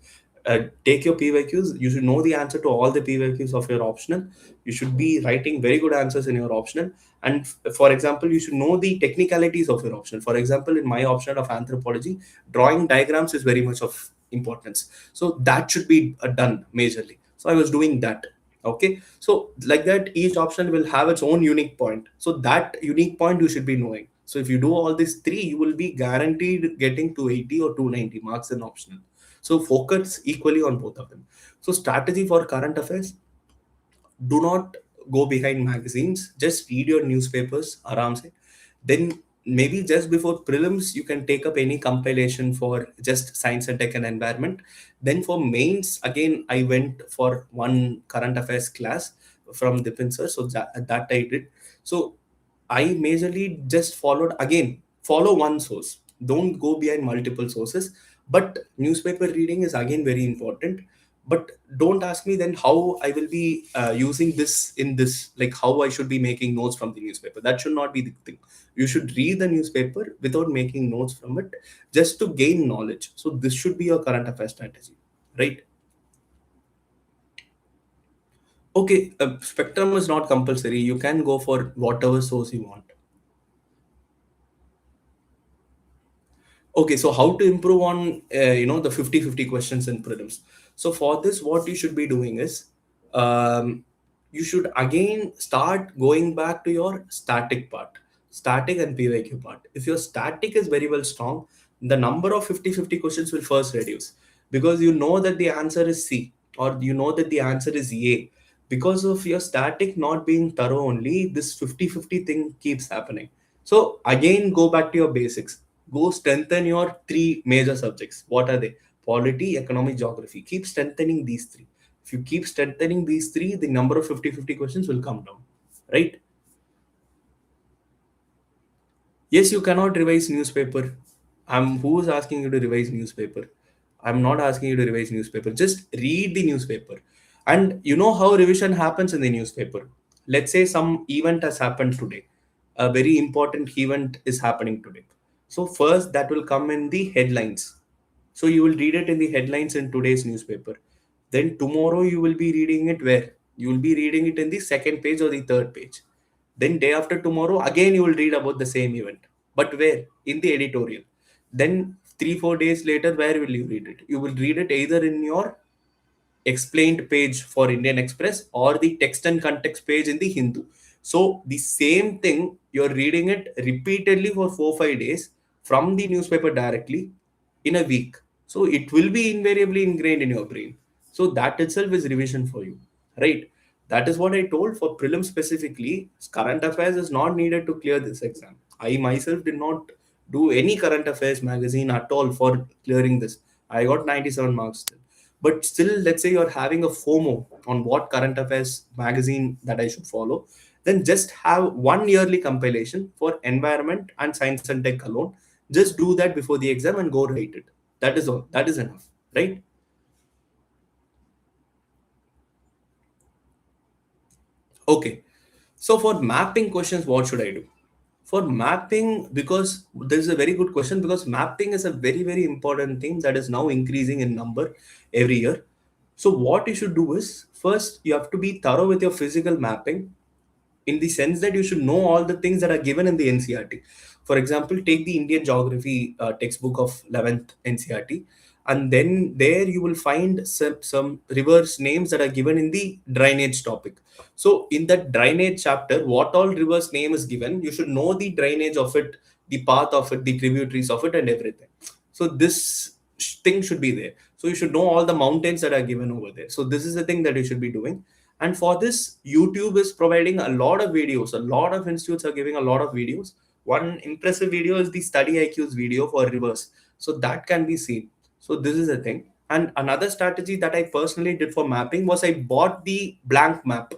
Speaker 1: Take your PYQs. You should know the answer to all the PYQs of your optional. You should be writing very good answers in your optional. And for example, you should know the technicalities of your optional. For example, in my optional of anthropology, drawing diagrams is very much of importance. So that should be done majorly. So I was doing that. Okay. So like that, each option will have its own unique point. So that unique point you should be knowing. So if you do all these three, you will be guaranteed getting 280 or 290 marks in optional. So focus equally on both of them. So strategy for current affairs: do not go behind magazines. Just read your newspapers aram se. Then maybe just before prelims, you can take up any compilation for just science and tech and environment. Then for mains, again, I went for one current affairs class from Dipin sir. So that I did. So I majorly just followed, again, follow one source. Don't go behind multiple sources. But newspaper reading is again very important. But don't ask me then how I will be using this in this, like how I should be making notes from the newspaper. That should not be the thing. You should read the newspaper without making notes from it, just to gain knowledge. So this should be your current affairs strategy, right? Okay, spectrum is not compulsory. You can go for whatever source you want. Okay, so how to improve on the 50-50 questions in prelims. So for this, what you should be doing is, um, you should again start going back to your static part, static and PYQ part. If your static is very well strong, the number of 50-50 questions will first reduce, because you know that the answer is C, or you know that the answer is A. Because of your static not being thorough only, this 50-50 thing keeps happening. So again, go back to your basics. Go strengthen your three major subjects. What are they? Polity, economic, geography. Keep strengthening these three. If you keep strengthening these three, the number of 50-50 questions will come down. Right? Yes, you cannot revise newspaper. Who's asking you to revise newspaper? I'm not asking you to revise newspaper. Just read the newspaper. And you know how revision happens in the newspaper. Let's say some event has happened today. A very important event is happening today. So first that will come in the headlines. So you will read it in the headlines in today's newspaper. Then tomorrow you will be reading it where? You will be reading it in the second page or the third page. Then day after tomorrow, again you will read about the same event. But where? In the editorial. Then 3 4 days later, where will you read it? You will read it either in your explained page for Indian Express or the text and context page in the Hindu. So the same thing, you're reading it repeatedly for 4 5 days from the newspaper directly in a week. So it will be invariably ingrained in your brain. So that itself is revision for you, right? That is what I told for prelim specifically. Current affairs is not needed to clear this exam. I myself did not do any current affairs magazine at all for clearing this. I got 97 marks. But still, let's say you're having a FOMO on what current affairs magazine that I should follow, then just have one yearly compilation for environment and science and tech alone. Just do that before the exam and go write it. That is all. That is enough, right? Okay. So for mapping questions, what should I do? For mapping, because this is a very good question, because mapping is a very, very important thing that is now increasing in number every year. So what you should do is, first you have to be thorough with your physical mapping, in the sense that you should know all the things that are given in the NCERT. For example, take the Indian geography textbook of 11th NCERT, and then there you will find some rivers names that are given in the drainage topic. So in that drainage chapter, what all rivers name is given, you should know the drainage of it, the path of it, the tributaries of it, and everything. So this thing should be there. So you should know all the mountains that are given over there. So this is the thing that you should be doing. And for this, YouTube is providing a lot of videos. A lot of institutes are giving a lot of videos. One impressive video is the Study IQ's video for rivers. So that can be seen. So this is the thing. And another strategy that I personally did for mapping was I bought the blank map,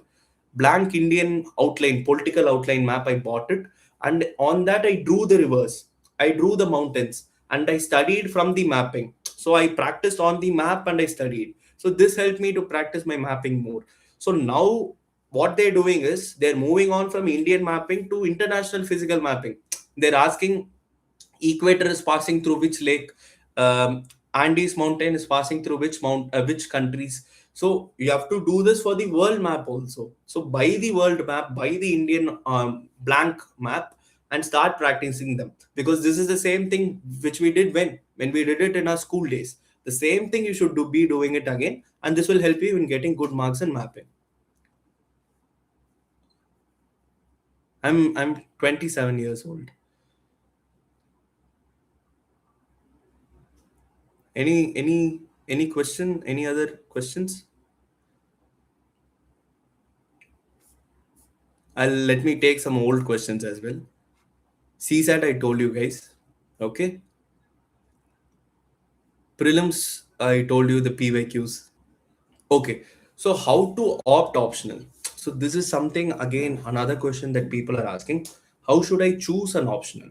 Speaker 1: blank Indian outline, political outline map. I bought it. And on that, I drew the rivers, I drew the mountains, and I studied from the mapping. So I practiced on the map and I studied. So this helped me to practice my mapping more. So now what they're doing is they're moving on from Indian mapping to international physical mapping. They're asking equator is passing through which lake, um, Andes mountain is passing through which countries. So you have to do this for the world map also. So buy the world map, buy the Indian blank map, and start practicing them, because this is the same thing which we did when we did it in our school days. The same thing you should be doing it again, and this will help you in getting good marks in mapping. I'm 27 years old. Any question? Any other questions? I'll Let me take some old questions as well. CSAT, I told you guys. Okay. Prelims, I told you the PYQs. Okay. So how to opt optional? So this is something, again, another question that people are asking. How should I choose an optional?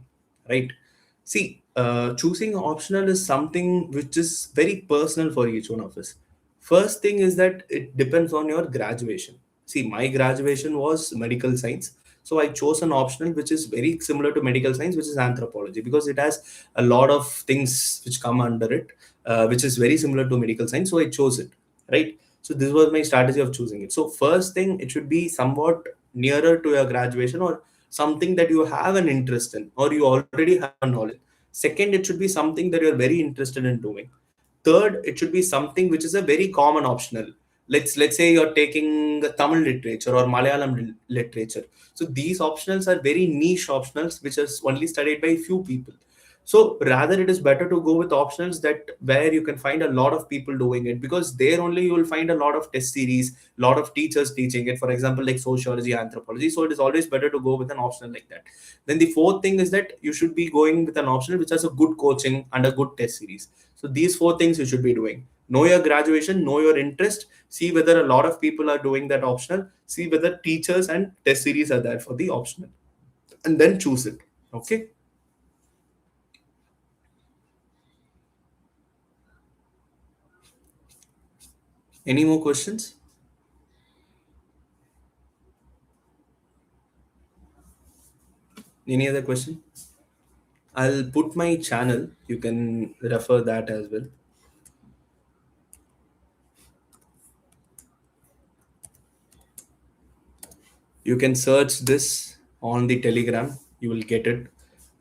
Speaker 1: Right. See, choosing optional is something which is very personal for each one of us. First thing is that it depends on your graduation. See, my graduation was medical science. So I chose an optional which is very similar to medical science, which is anthropology, because it has a lot of things which come under it, which is very similar to medical science. So I chose it, right? So this was my strategy of choosing it. So first thing, it should be somewhat nearer to your graduation, or something that you have an interest in, or you already have a knowledge. Second, it should be something that you're very interested in doing. Third, it should be something which is a very common optional. Let's say you're taking Tamil literature or Malayalam literature. So these optionals are very niche optionals which is only studied by few people. So rather, it is better to go with optionals that where you can find a lot of people doing it, because there only you will find a lot of test series, lot of teachers teaching it. For example, like sociology, anthropology. So it is always better to go with an optional like that. Then the fourth thing is that you should be going with an optional which has a good coaching and a good test series. So these four things you should be doing. Know your graduation, know your interest, see whether a lot of people are doing that optional, see whether teachers and test series are there for the optional, and then choose it. Okay. Any more questions? Any other question? I'll put my channel. You can refer that as well. You can search this on the Telegram. You will get it.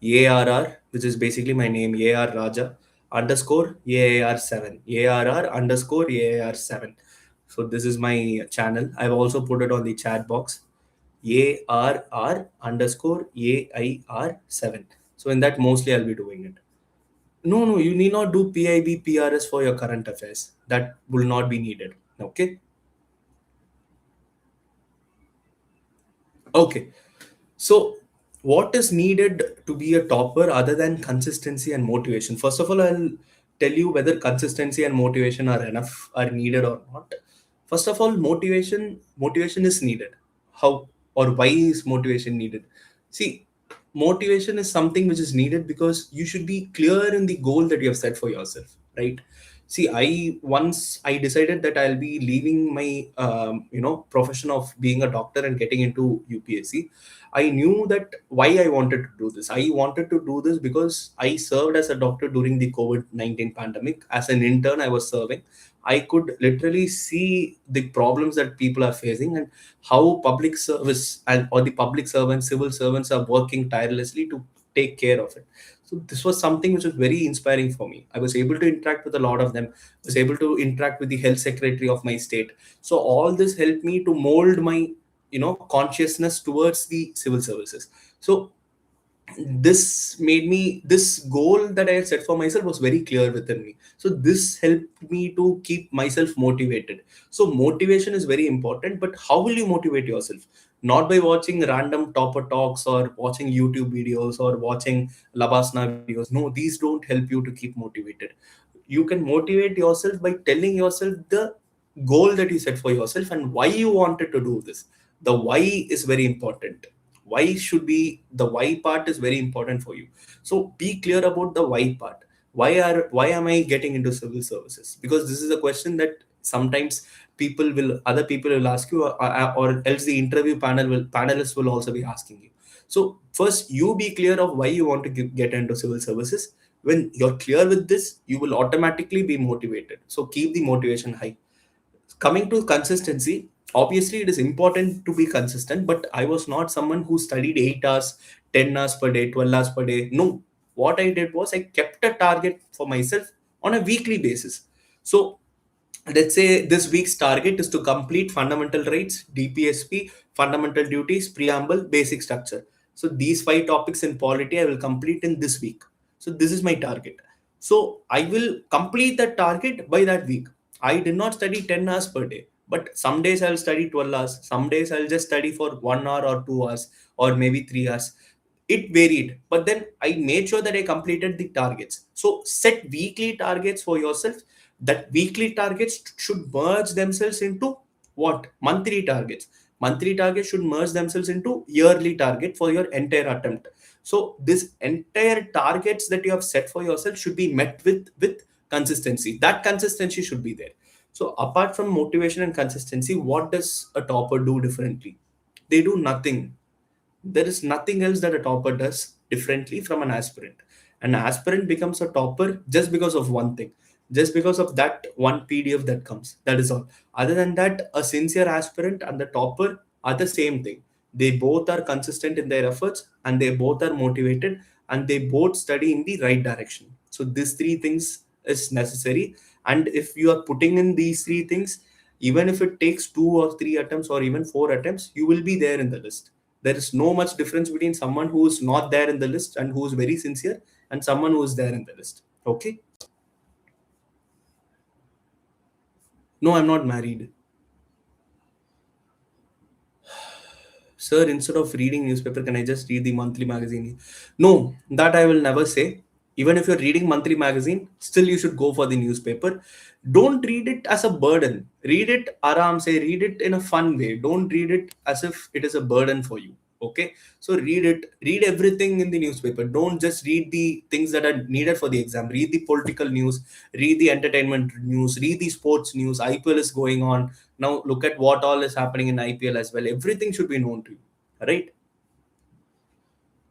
Speaker 1: ARR, which is basically my name, AR Rajah underscore AAR7. ARR underscore AAR7. So this is my channel. I've also put it on the chat box. ARR underscore AIR7. So in that, mostly I'll be doing it. No, no, you need not do PIB, PRS for your current affairs. That will not be needed. Okay. Okay. So, what is needed to be a topper other than consistency and motivation? First of all, I'll tell you whether consistency and motivation are enough, are needed or not. First of all, motivation is needed. How or why is motivation needed? See, motivation is something which is needed because you should be clear in the goal that you have set for yourself, right? See, I decided that I'll be leaving my profession of being a doctor and getting into UPSC. I knew that why I wanted to do this. I wanted to do this because I served as a doctor during the COVID-19 pandemic. As an intern, I was serving. I could literally see the problems that people are facing and how public service and or the public servants, civil servants are working tirelessly to take care of it. So this was something which was very inspiring for me. I was able to interact with a lot of them. I was able to interact with the health secretary of my state. So all this helped me to mold my consciousness towards the civil services. So this goal that I had set for myself was very clear within me. So this helped me to keep myself motivated. So motivation is very important, but how will you motivate yourself? Not by watching random topper talks or watching YouTube videos or watching labasna videos. No, these don't help you to keep motivated. You can motivate yourself by telling yourself the goal that you set for yourself and why you wanted to do this. The why is very important. The why part is very important for you. So be clear about the why part. Why am I getting into civil services? Because this is a question that sometimes other people will ask you, or else the interview panelists will also be asking you. So first, you be clear of why you want to get into civil services. When you're clear with this, you will automatically be motivated. So keep the motivation high. Coming to consistency, obviously it is important to be consistent, but I was not someone who studied 8 hours, 10 hours per day, 12 hours per day. No, what I did was I kept a target for myself on a weekly basis. So let's say this week's target is to complete fundamental rights, DPSP, fundamental duties, preamble, basic structure. So these 5 topics in polity I will complete in this week. So this is my target. So I will complete that target by that week. I did not study 10 hours per day, but some days I'll study 12 hours. Some days I'll just study for 1 hour or 2 hours or maybe 3 hours. It varied, but then I made sure that I completed the targets. So set weekly targets for yourself. That weekly targets should merge themselves into what? Monthly targets. Monthly targets should merge themselves into yearly target for your entire attempt. So this entire targets that you have set for yourself should be met with consistency. That consistency should be there. So apart from motivation and consistency, what does a topper do differently? They do nothing. There is nothing else that a topper does differently from an aspirant. An aspirant becomes a topper just because of one thing, just because of that one PDF that comes. That is all. Other than that, a sincere aspirant and the topper are the same thing. They both are consistent in their efforts and they both are motivated and they both study in the right direction. So, these 3 things is necessary. And if you are putting in these 3 things, even if it takes 2 or 3 attempts or even 4 attempts, you will be there in the list. There is no much difference between someone who is not there in the list and who is very sincere and someone who is there in the list. Okay. No, I'm not married. Sir, instead of reading newspaper, can I just read the monthly magazine? No, that I will never say. Even if you're reading monthly magazine, still you should go for the newspaper. Don't read it as a burden. Read it aram say, read it in a fun way. Don't read it as if it is a burden for you. Okay. So read everything in the newspaper. Don't just read the things that are needed for the exam. Read the political news, read the entertainment news, read the sports news. IPL is going on now. Look at what all is happening in IPL as well. Everything should be known to you, right?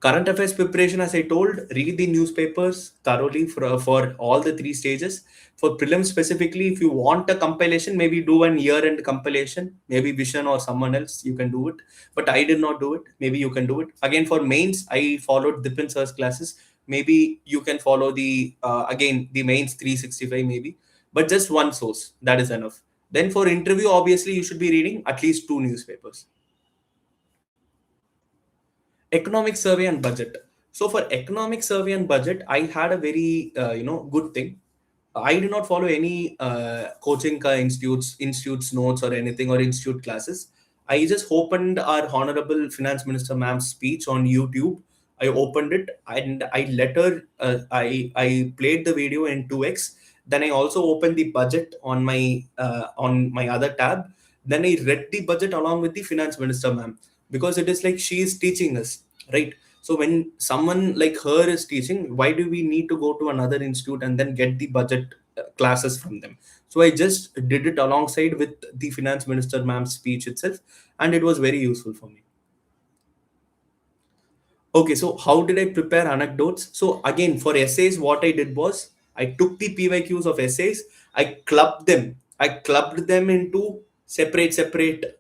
Speaker 1: Current affairs preparation, as I told, read the newspapers thoroughly for all the three stages. For prelims specifically, if you want a compilation, maybe do an year-end compilation. Maybe Vision or someone else, you can do it. But I did not do it. Maybe you can do it. Again, for mains, I followed Dipin Sir's classes. Maybe you can follow again, the mains 365 maybe. But just one source, that is enough. Then for interview, obviously, you should be reading at least two newspapers. Economic survey and budget. So for economic survey and budget, I had a very good thing. I did not follow any coaching institutes notes or anything, or institute classes. I just opened our honorable finance minister ma'am's speech on YouTube. I opened it and I let her. I played the video in 2x. Then I also opened the budget on my other tab. Then I read the budget along with the finance minister ma'am, because it is like she is teaching us, right? So when someone like her is teaching, why do we need to go to another institute and then get the budget classes from them? So I just did it alongside with the finance minister ma'am's speech itself, and it was very useful for me. Okay, so how did I prepare anecdotes? So again, for essays, what I did was I took the PYQs of essays, I clubbed them into separate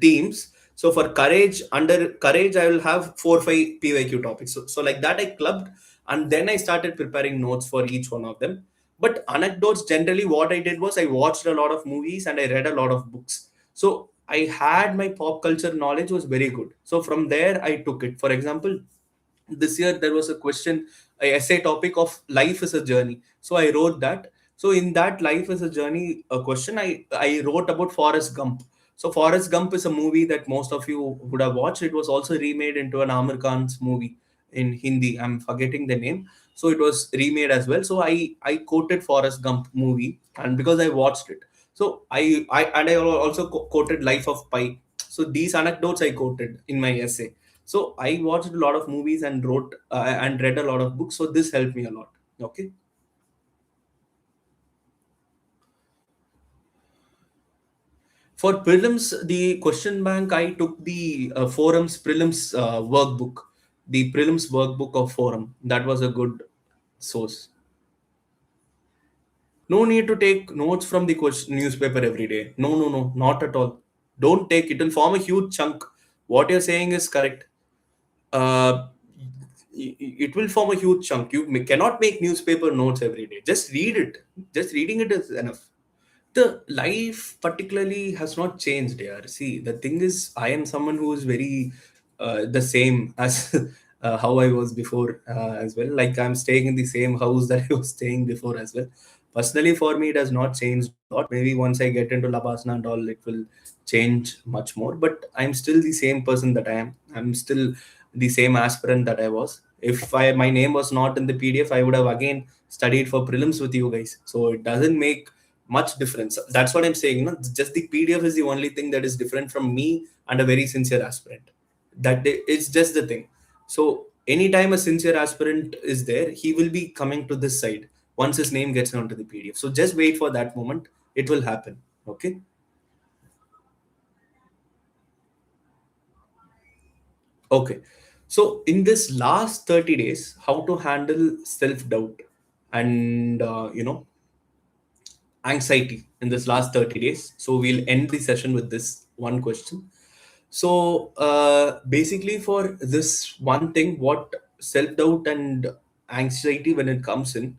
Speaker 1: teams. So for courage, under courage, I will have 4 5 PYQ topics. So like that, I clubbed, and then I started preparing notes for each one of them. But anecdotes, generally, what I did was I watched a lot of movies and I read a lot of books. So I had my pop culture knowledge was very good. So from there, I took it. For example, this year there was a question, a essay topic of life is a journey. So I wrote that. So in that life is a journey a question, I wrote about Forrest Gump. So Forrest Gump is a movie that most of you would have watched. It was also remade into an Amir Khan's movie in Hindi. I'm forgetting the name. So it was remade as well. So I quoted Forrest Gump movie, and because I watched it, so I also quoted Life of Pi. So these anecdotes I quoted in my essay. So I watched a lot of movies and wrote and read a lot of books. So this helped me a lot. Okay. For prelims, the question bank, I took the forums prelims workbook, the prelims workbook of forum. That was a good source. No need to take notes from the newspaper every day. No, no, no, not at all. Don't take it. Will form a huge chunk. What you're saying is correct. Uh, it will form a huge chunk. You cannot make newspaper notes every day. Just read it. Just reading it is enough. The life particularly has not changed here. See, the thing is, I am someone who is very the same as how I was before as well. Like I'm staying in the same house that I was staying before as well. Personally, for me, it has not changed a lot. Maybe once I get into Labasana and all, it will change much more. But I'm still the same person that I am. I'm still the same aspirant that I was. If my name was not in the PDF, I would have again studied for prelims with you guys. So it doesn't make much difference. That's what I'm saying. Just the PDF is the only thing that is different from me and a very sincere aspirant. It's just the thing. So anytime a sincere aspirant is there, he will be coming to this side once his name gets onto the PDF. So just wait for that moment. It will happen. Okay. Okay. So in this last 30 days, how to handle self-doubt and anxiety in this last 30 days. So we'll end the session with this one question. So basically, for this one thing, what self-doubt and anxiety when it comes in,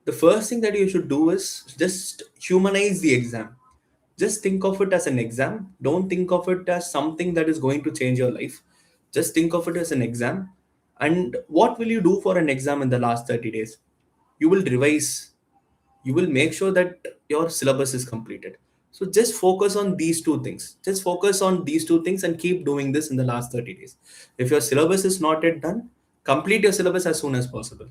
Speaker 1: the first thing that you should do is just humanize the exam. Just think of it as an exam. Don't think of it as something that is going to change your life. Just think of it as an exam. And what will you do for an exam in the last 30 days? You will revise. You will make sure that your syllabus is completed. So just focus on these two things. Just focus on these two things and keep doing this in the last 30 days. If your syllabus is not yet done, complete your syllabus as soon as possible.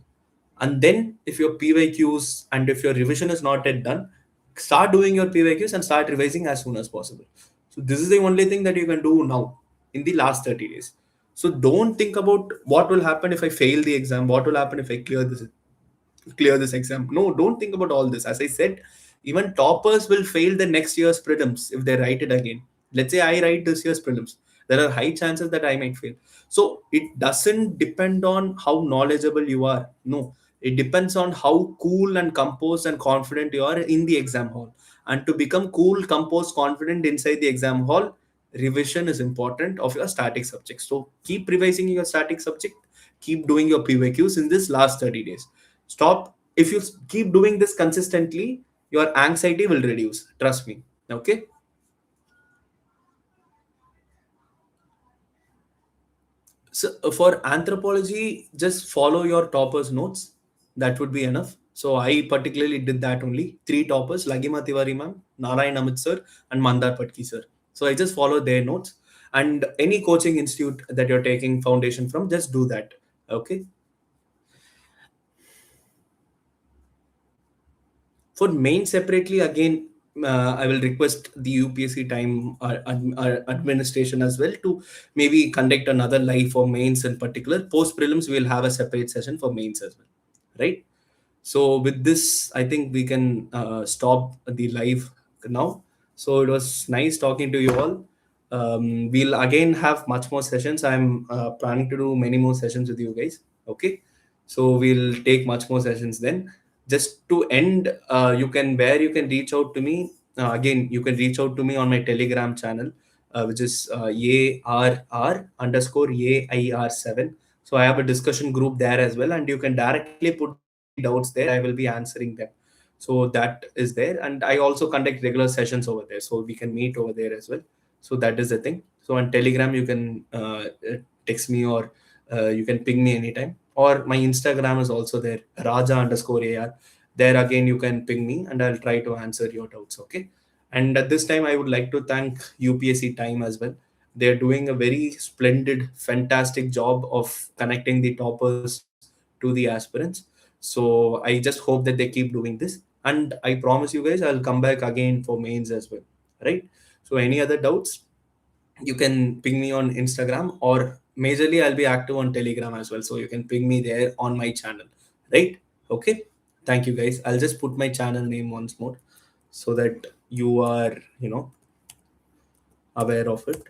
Speaker 1: And then if your PYQs and if your revision is not yet done, start doing your PYQs and start revising as soon as possible. So this is the only thing that you can do now in the last 30 days. So don't think about what will happen if I fail the exam, what will happen if I clear this exam. No, don't think about all this. As I said, even toppers will fail the next year's prelims if they write it again. Let's say I write this year's prelims. there are high chances that I might fail. So it doesn't depend on how knowledgeable you are. No, it depends on how cool and composed and confident you are in the exam hall. And to become cool, composed, confident inside the exam hall, revision is important of your static subject. So keep revising your static subject, keep doing your PYQs in this last 30 days. Stop. If you keep doing this consistently, your anxiety will reduce. Trust me. Okay. So for anthropology, just follow your toppers' notes. That would be enough. So I particularly did that only. Three toppers: Lagima Tiwari ma'am, Narayan Amit sir, and Mandar Patki sir. So I just follow their notes. And any coaching institute that you're taking foundation from, just do that. Okay. For main separately, again, I will request the UPSC time administration as well to maybe conduct another live for mains in particular. Post prelims, we will have a separate session for mains as well, right? So with this, I think we can stop the live now. So it was nice talking to you all. We'll again have much more sessions. I'm planning to do many more sessions with you guys. Okay, so we'll take much more sessions then. Just to end, you can reach out to me again. You can reach out to me on my Telegram channel, which is ARR underscore AIR7. So I have a discussion group there as well, and you can directly put the doubts there. I will be answering them. So that is there, and I also conduct regular sessions over there, so we can meet over there as well. So that is the thing. So on Telegram, you can text me, or you can ping me anytime. Or my Instagram is also there, Rajah underscore AR. There again, you can ping me, and I'll try to answer your doubts. Okay. And at this time, I would like to thank UPSC Time as well. They're doing a very splendid, fantastic job of connecting the toppers to the aspirants. So I just hope that they keep doing this. And I promise you guys, I'll come back again for mains as well. Right? So any other doubts, you can ping me on Instagram, or majorly I'll be active on Telegram as well. So you can ping me there on my channel. Right? Okay. Thank you guys. I'll just put my channel name once more so that you are, aware of it.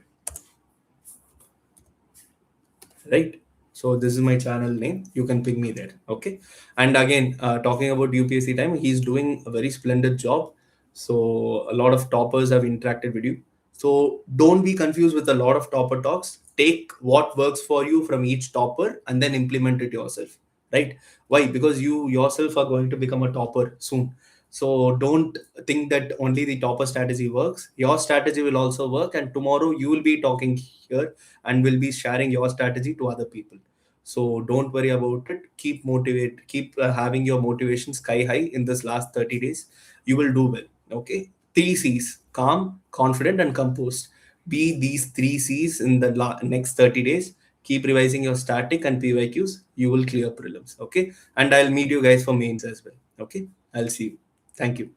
Speaker 1: Right. So this is my channel name, you can ping me there. Okay. And again, talking about UPSC Time, he's doing a very splendid job. So a lot of toppers have interacted with you. So don't be confused with a lot of topper talks. Take what works for you from each topper and then implement it yourself. Right? Why? Because you yourself are going to become a topper soon. So don't think that only the topper strategy works. Your strategy will also work, and tomorrow you will be talking here and will be sharing your strategy to other people. So don't worry about it. Keep having your motivation sky high in this last 30 days. You will do well. Okay. Three C's: calm, confident, and composed. Be these three C's in the next 30 days. Keep revising your static and PYQs. You will clear prelims. Okay. And I'll meet you guys for mains as well. Okay. I'll see you. Thank you.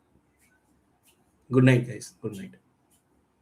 Speaker 1: Good night, guys. Good night.